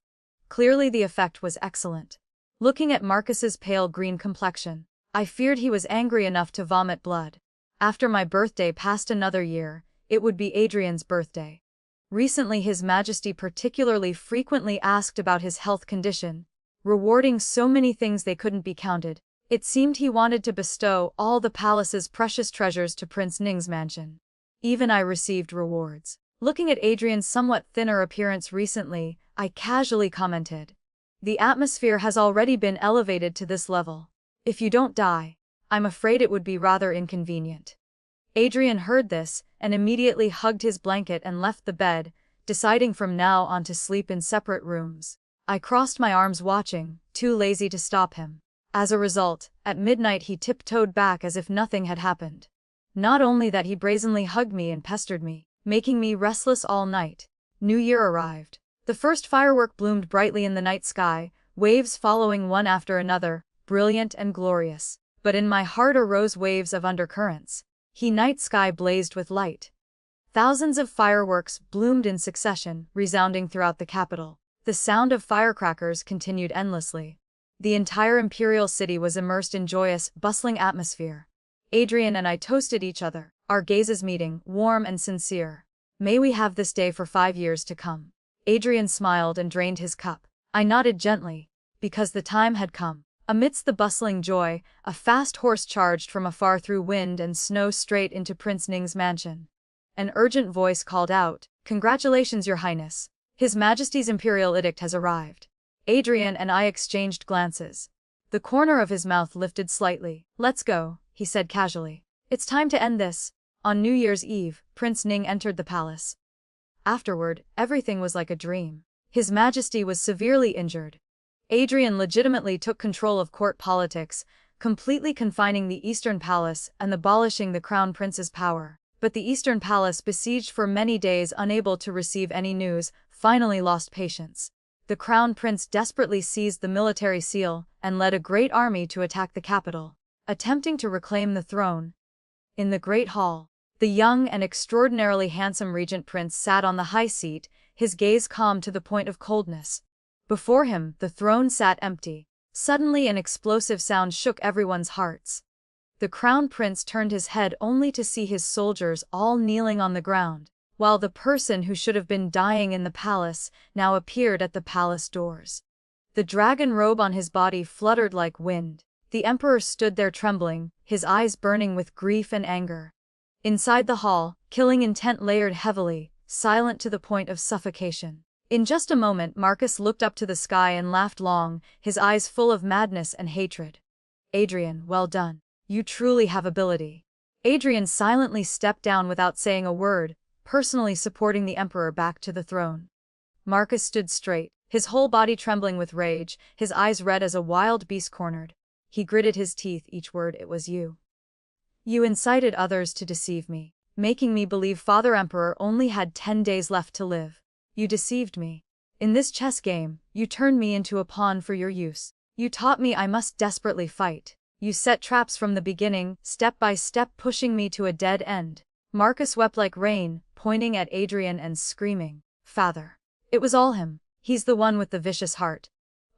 Clearly the effect was excellent. Looking at Marcus's pale green complexion, I feared he was angry enough to vomit blood. After my birthday passed another year, it would be Adrian's birthday. Recently His Majesty particularly frequently asked about his health condition, rewarding so many things they couldn't be counted. It seemed he wanted to bestow all the palace's precious treasures to Prince Ning's mansion. Even I received rewards. Looking at Adrian's somewhat thinner appearance recently, I casually commented, "The atmosphere has already been elevated to this level. If you don't die, I'm afraid it would be rather inconvenient. Adrian heard this, and immediately hugged his blanket and left the bed, deciding from now on to sleep in separate rooms. I crossed my arms watching, too lazy to stop him. As a result, at midnight he tiptoed back as if nothing had happened. Not only that, he brazenly hugged me and pestered me, making me restless all night. New Year arrived. The first firework bloomed brightly in the night sky, waves following one after another, brilliant and glorious. But in my heart arose waves of undercurrents. The night sky blazed with light. Thousands of fireworks bloomed in succession, resounding throughout the capital. The sound of firecrackers continued endlessly. The entire imperial city was immersed in joyous, bustling atmosphere. Adrian and I toasted each other, our gazes meeting, warm and sincere. May we have this day for 5 years to come. Adrian smiled and drained his cup. I nodded gently, because the time had come. Amidst the bustling joy, a fast horse charged from afar through wind and snow straight into Prince Ning's mansion. An urgent voice called out, "Congratulations, Your Highness. His Majesty's imperial edict has arrived." Adrian and I exchanged glances. The corner of his mouth lifted slightly. "Let's go," he said casually. "It's time to end this." On New Year's Eve, Prince Ning entered the palace. Afterward, everything was like a dream. His Majesty was severely injured. Adrian legitimately took control of court politics, completely confining the Eastern Palace and abolishing the Crown Prince's power. But the Eastern Palace, besieged for many days unable to receive any news, finally lost patience. The Crown Prince desperately seized the military seal and led a great army to attack the capital, attempting to reclaim the throne. In the Great Hall, the young and extraordinarily handsome regent prince sat on the high seat, his gaze calm to the point of coldness. Before him, the throne sat empty. Suddenly an explosive sound shook everyone's hearts. The Crown Prince turned his head only to see his soldiers all kneeling on the ground, while the person who should have been dying in the palace now appeared at the palace doors. The dragon robe on his body fluttered like wind. The emperor stood there trembling, his eyes burning with grief and anger. Inside the hall, killing intent layered heavily, silent to the point of suffocation. In just a moment, Marcus looked up to the sky and laughed long, his eyes full of madness and hatred. "Adrian, well done. You truly have ability." Adrian silently stepped down without saying a word, personally supporting the emperor back to the throne. Marcus stood straight, his whole body trembling with rage, his eyes red as a wild beast cornered. He gritted his teeth, each word, "It was you. You incited others to deceive me, making me believe Father Emperor only had 10 days left to live. You deceived me. In this chess game, you turned me into a pawn for your use. You taught me I must desperately fight. You set traps from the beginning, step by step pushing me to a dead end." Marcus wept like rain, pointing at Adrian and screaming, "Father! It was all him. He's the one with the vicious heart.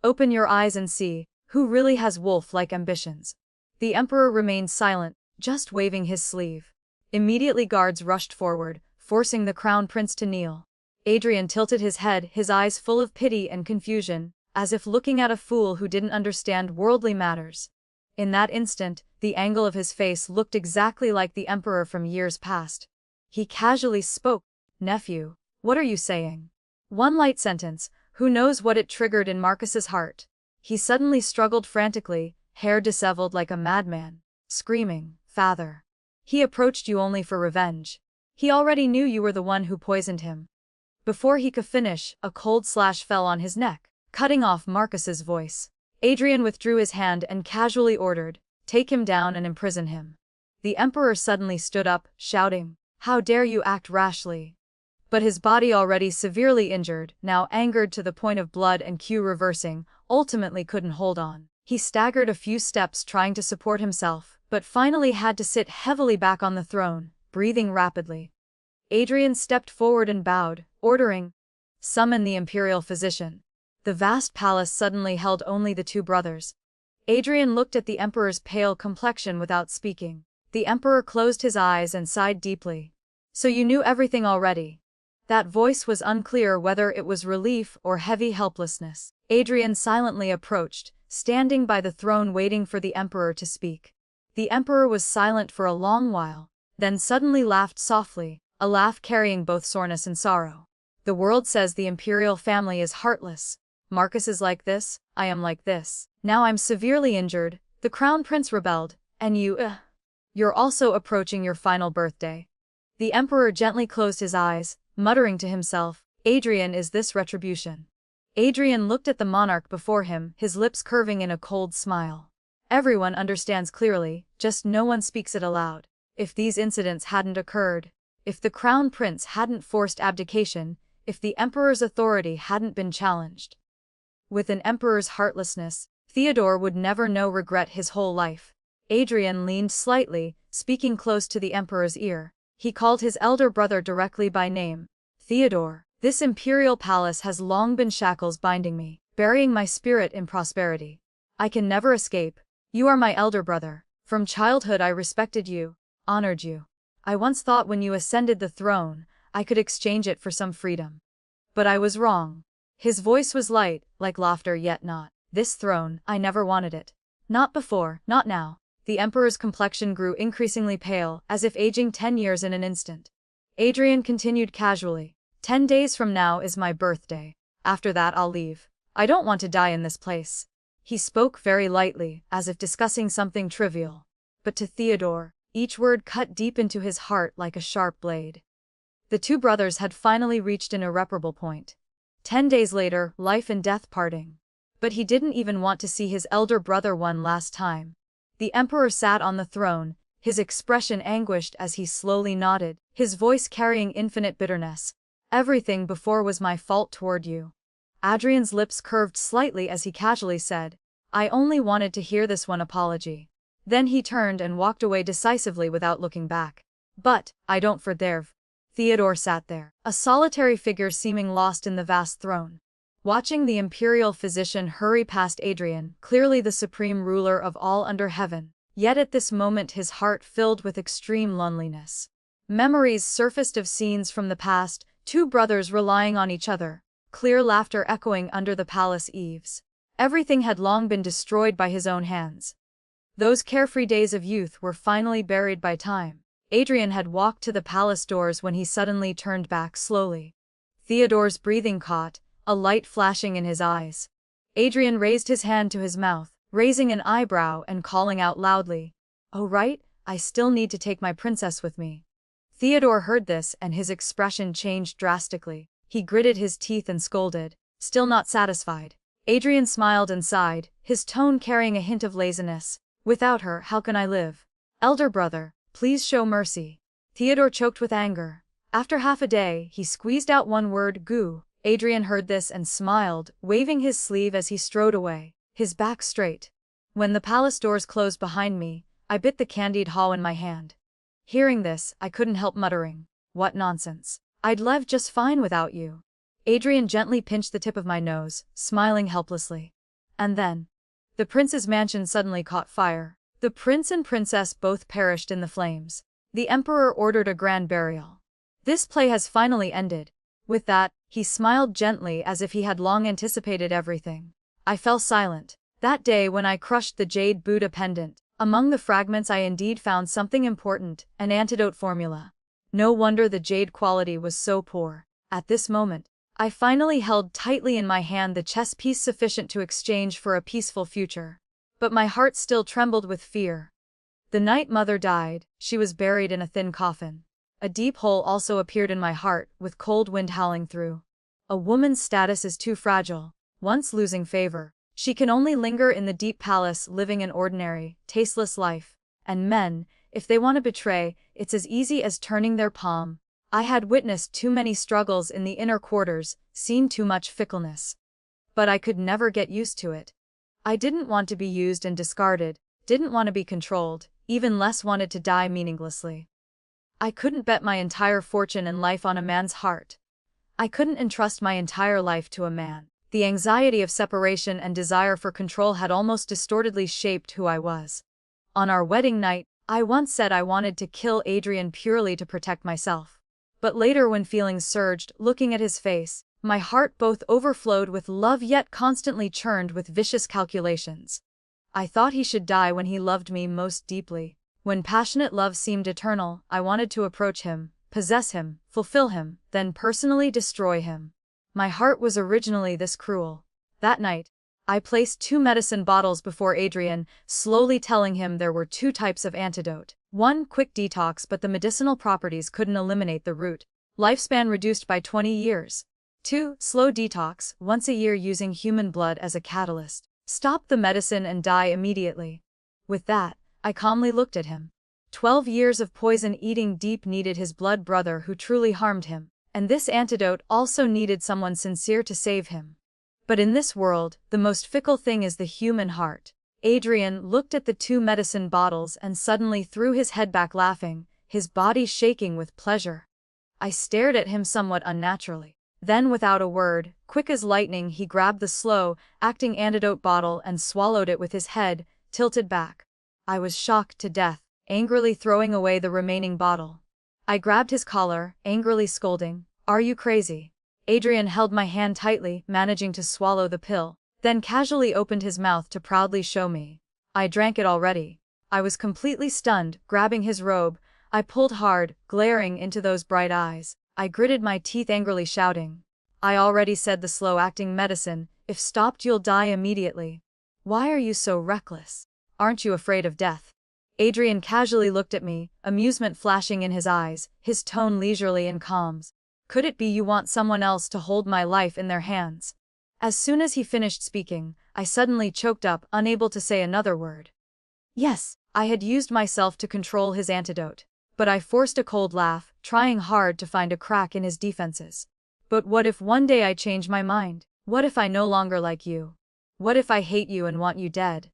Open your eyes and see, who really has wolf-like ambitions." The emperor remained silent, just waving his sleeve. Immediately guards rushed forward, forcing the crown prince to kneel. Adrian tilted his head, his eyes full of pity and confusion, as if looking at a fool who didn't understand worldly matters. In that instant, the angle of his face looked exactly like the emperor from years past. He casually spoke, "Nephew, what are you saying?" One light sentence, who knows what it triggered in Marcus's heart. He suddenly struggled frantically, hair disheveled like a madman, screaming, "Father! He approached you only for revenge. He already knew you were the one who poisoned him." Before he could finish, a cold slash fell on his neck, cutting off Marcus's voice. Adrian withdrew his hand and casually ordered, "Take him down and imprison him." The emperor suddenly stood up, shouting, "How dare you act rashly?" But his body, already severely injured, now angered to the point of blood and cue reversing, ultimately couldn't hold on. He staggered a few steps trying to support himself, but finally had to sit heavily back on the throne, breathing rapidly. Adrian stepped forward and bowed, ordering, "Summon the imperial physician." The vast palace suddenly held only the two brothers. Adrian looked at the emperor's pale complexion without speaking. The emperor closed his eyes and sighed deeply. "So you knew everything already?" That voice was unclear whether it was relief or heavy helplessness. Adrian silently approached, standing by the throne waiting for the emperor to speak. The emperor was silent for a long while, then suddenly laughed softly, a laugh carrying both soreness and sorrow. "The world says the imperial family is heartless. Marcus is like this, I am like this. Now I'm severely injured, the crown prince rebelled, And you're also approaching your final birthday. The emperor gently closed his eyes, muttering to himself, Adrian, is this retribution? Adrian looked at the monarch before him, his lips curving in a cold smile. Everyone understands clearly, just no one speaks it aloud. If these incidents hadn't occurred, if the crown prince hadn't forced abdication, if the emperor's authority hadn't been challenged. With an emperor's heartlessness, Theodore would never know regret his whole life. Adrian leaned slightly, speaking close to the emperor's ear. He called his elder brother directly by name. Theodore, this imperial palace has long been shackles binding me, burying my spirit in prosperity. I can never escape. You are my elder brother. From childhood I respected you, honored you. I once thought when you ascended the throne, I could exchange it for some freedom. But I was wrong. His voice was light, like laughter, yet not. This throne, I never wanted it. Not before, not now. The emperor's complexion grew increasingly pale, as if aging 10 years in an instant. Adrian continued casually. 10 days from now is my birthday. After that I'll leave. I don't want to die in this place. He spoke very lightly, as if discussing something trivial. But to Theodore, each word cut deep into his heart like a sharp blade. The two brothers had finally reached an irreparable point. 10 days later, life and death parting. But he didn't even want to see his elder brother one last time. The emperor sat on the throne, his expression anguished as he slowly nodded, his voice carrying infinite bitterness. Everything before was my fault toward you. Adrian's lips curved slightly as he casually said, I only wanted to hear this one apology. Then he turned and walked away decisively without looking back. But, I don't forgive. Theodore sat there, a solitary figure seeming lost in the vast throne. Watching the imperial physician hurry past Adrian, clearly the supreme ruler of all under heaven, yet at this moment his heart filled with extreme loneliness. Memories surfaced of scenes from the past, two brothers relying on each other, clear laughter echoing under the palace eaves. Everything had long been destroyed by his own hands. Those carefree days of youth were finally buried by time. Adrian had walked to the palace doors when he suddenly turned back slowly. Theodore's breathing caught, a light flashing in his eyes. Adrian raised his hand to his mouth, raising an eyebrow and calling out loudly, Oh right, I still need to take my princess with me. Theodore heard this and his expression changed drastically. He gritted his teeth and scolded, still not satisfied. Adrian smiled and sighed, his tone carrying a hint of laziness. Without her, how can I live? Elder brother, please show mercy. Theodore choked with anger. After half a day, he squeezed out one word, goo. Adrian heard this and smiled, waving his sleeve as he strode away, his back straight. When the palace doors closed behind me, I bit the candied haw in my hand. Hearing this, I couldn't help muttering, what nonsense. I'd live just fine without you. Adrian gently pinched the tip of my nose, smiling helplessly. And then, the prince's mansion suddenly caught fire. The prince and princess both perished in the flames. The emperor ordered a grand burial. This play has finally ended. With that, he smiled gently as if he had long anticipated everything. I fell silent. That day when I crushed the jade Buddha pendant, among the fragments I indeed found something important, an antidote formula. No wonder the jade quality was so poor. At this moment, I finally held tightly in my hand the chess piece sufficient to exchange for a peaceful future. But my heart still trembled with fear. The night Mother died, she was buried in a thin coffin. A deep hole also appeared in my heart, with cold wind howling through. A woman's status is too fragile. Once losing favor, she can only linger in the deep palace living an ordinary, tasteless life. And men, if they want to betray, it's as easy as turning their palm. I had witnessed too many struggles in the inner quarters, seen too much fickleness. But I could never get used to it. I didn't want to be used and discarded, didn't want to be controlled, even less wanted to die meaninglessly. I couldn't bet my entire fortune and life on a man's heart. I couldn't entrust my entire life to a man. The anxiety of separation and desire for control had almost distortedly shaped who I was. On our wedding night, I once said I wanted to kill Adrian purely to protect myself. But later when feelings surged, looking at his face, my heart both overflowed with love yet constantly churned with vicious calculations. I thought he should die when he loved me most deeply. When passionate love seemed eternal, I wanted to approach him, possess him, fulfill him, then personally destroy him. My heart was originally this cruel. That night, I placed 2 medicine bottles before Adrian, slowly telling him there were 2 types of antidote. 1, quick detox, but the medicinal properties couldn't eliminate the root. Lifespan reduced by 20 years. 2, slow detox, once a year using human blood as a catalyst. Stop the medicine and die immediately. With that, I calmly looked at him. 12 years of poison eating deep needed his blood brother who truly harmed him, and this antidote also needed someone sincere to save him. But in this world, the most fickle thing is the human heart. Adrian looked at the 2 medicine bottles and suddenly threw his head back laughing, his body shaking with pleasure. I stared at him somewhat unnaturally. Then without a word, quick as lightning, he grabbed the slow-acting antidote bottle and swallowed it with his head tilted back. I was shocked to death, angrily throwing away the remaining bottle. I grabbed his collar, angrily scolding, "Are you crazy?" Adrian held my hand tightly, managing to swallow the pill, then casually opened his mouth to proudly show me. I drank it already. I was completely stunned, grabbing his robe. I pulled hard, glaring into those bright eyes. I gritted my teeth angrily shouting, "I already said the slow-acting medicine, if stopped you'll die immediately. Why are you so reckless? Aren't you afraid of death?" Adrian casually looked at me, amusement flashing in his eyes, his tone leisurely and calm. "Could it be you want someone else to hold my life in their hands?" As soon as he finished speaking, I suddenly choked up, unable to say another word. Yes, I had used myself to control his antidote. But I forced a cold laugh, trying hard to find a crack in his defenses. But what if one day I change my mind? What if I no longer like you? What if I hate you and want you dead?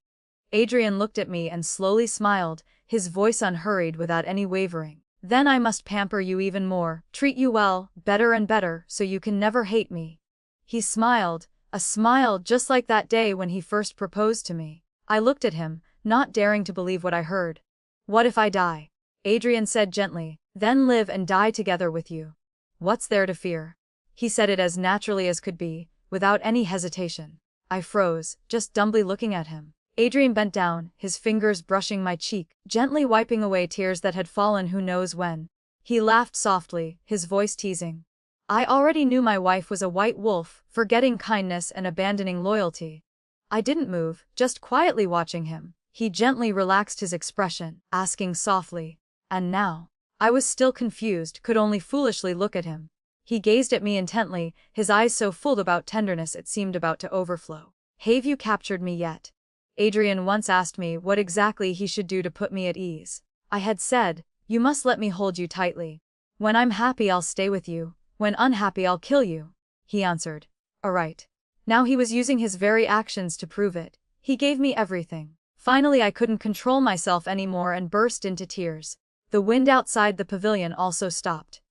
Adrian looked at me and slowly smiled, his voice unhurried without any wavering. "Then I must pamper you even more, treat you well, better and better, so you can never hate me." He smiled, a smile just like that day when he first proposed to me. I looked at him, not daring to believe what I heard. "What if I die?" Adrian said gently, "Then live and die together with you. What's there to fear?" He said it as naturally as could be, without any hesitation. I froze, just dumbly looking at him. Adrian bent down, his fingers brushing my cheek, gently wiping away tears that had fallen who knows when. He laughed softly, his voice teasing. I already knew my wife was a white wolf, forgetting kindness and abandoning loyalty. I didn't move, just quietly watching him. He gently relaxed his expression, asking softly, "And now?" I was still confused, could only foolishly look at him. He gazed at me intently, his eyes so full about tenderness it seemed about to overflow. "Have you captured me yet?" Adrian once asked me what exactly he should do to put me at ease. I had said, "You must let me hold you tightly. When I'm happy I'll stay with you, when unhappy I'll kill you." He answered, "Alright." Now he was using his very actions to prove it. He gave me everything. Finally I couldn't control myself anymore and burst into tears. The wind outside the pavilion also stopped.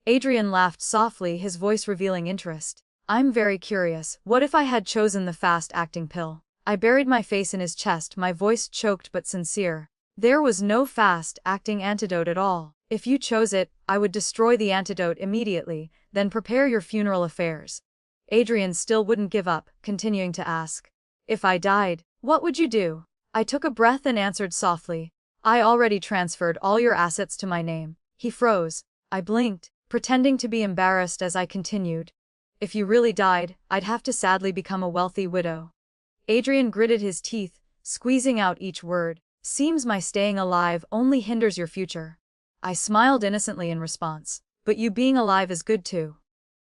Adrian laughed softly, his voice revealing interest. "I'm very curious, what if I had chosen the fast-acting pill?" I buried my face in his chest, my voice choked but sincere. "There was no fast-acting antidote at all. If you chose it, I would destroy the antidote immediately, then prepare your funeral affairs." Adrian still wouldn't give up, continuing to ask, "If I died, what would you do?" I took a breath and answered softly, "I already transferred all your assets to my name." He froze. I blinked, pretending to be embarrassed as I continued, "If you really died, I'd have to sadly become a wealthy widow." Adrian gritted his teeth, squeezing out each word. "Seems my staying alive only hinders your future." I smiled innocently in response. "But you being alive is good too.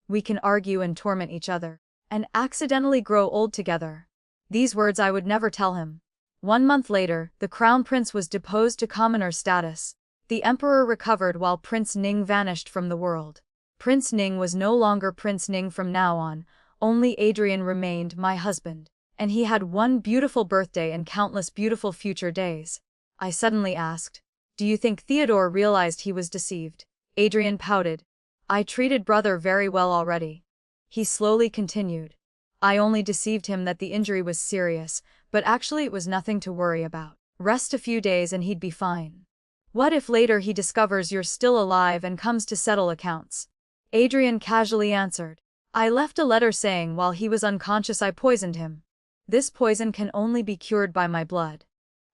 We can argue and torment each other, and accidentally grow old together." These words I would never tell him. 1 month later, the crown prince was deposed to commoner status. The emperor recovered while Prince Ning vanished from the world. Prince Ning was no longer Prince Ning from now on, only Adrian remained my husband. And he had one beautiful birthday and countless beautiful future days. I suddenly asked, "Do you think Theodore realized he was deceived?" Adrian pouted. "I treated brother very well already." He slowly continued, "I only deceived him that the injury was serious, but actually it was nothing to worry about. Rest a few days and he'd be fine." "What if later he discovers you're still alive and comes to settle accounts?" Adrian casually answered, "I left a letter saying while he was unconscious I poisoned him. This poison can only be cured by my blood.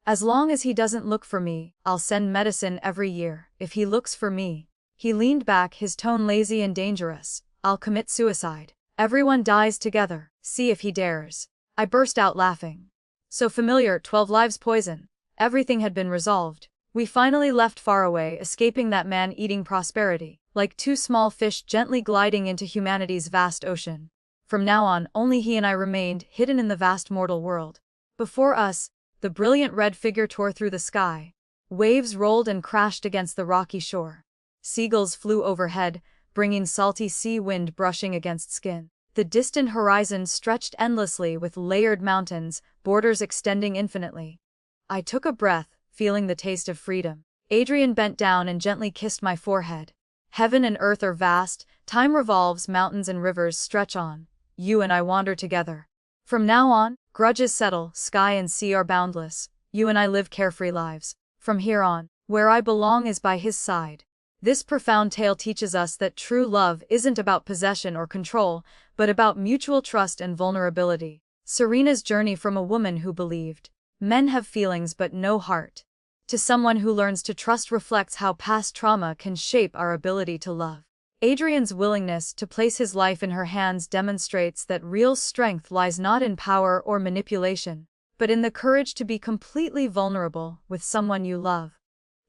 As long as he doesn't look for me, I'll send medicine every year. If he looks for me," he leaned back, his tone lazy and dangerous, "I'll commit suicide. Everyone dies together, see if he dares." I burst out laughing. So familiar, 12 lives poison. Everything had been resolved. We finally left far away, escaping that man-eating prosperity, like two small fish gently gliding into humanity's vast ocean. From now on, only he and I remained, hidden in the vast mortal world. Before us, the brilliant red figure tore through the sky. Waves rolled and crashed against the rocky shore. Seagulls flew overhead, bringing salty sea wind brushing against skin. The distant horizon stretched endlessly with layered mountains, borders extending infinitely. I took a breath, feeling the taste of freedom. Adrian bent down and gently kissed my forehead. Heaven and earth are vast, time revolves, mountains and rivers stretch on. You and I wander together. From now on, grudges settle, sky and sea are boundless. You and I live carefree lives. From here on, where I belong is by his side. This profound tale teaches us that true love isn't about possession or control, but about mutual trust and vulnerability. Serena's journey from a woman who believed men have feelings but no heart, to someone who learns to trust reflects how past trauma can shape our ability to love. Adrian's willingness to place his life in her hands demonstrates that real strength lies not in power or manipulation, but in the courage to be completely vulnerable with someone you love.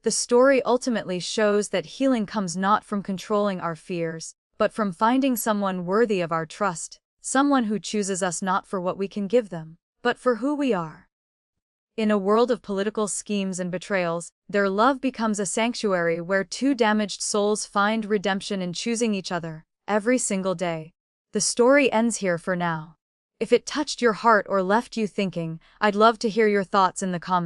The story ultimately shows that healing comes not from controlling our fears, but from finding someone worthy of our trust, someone who chooses us not for what we can give them, but for who we are. In a world of political schemes and betrayals, their love becomes a sanctuary where two damaged souls find redemption in choosing each other, every single day. The story ends here for now. If it touched your heart or left you thinking, I'd love to hear your thoughts in the comments.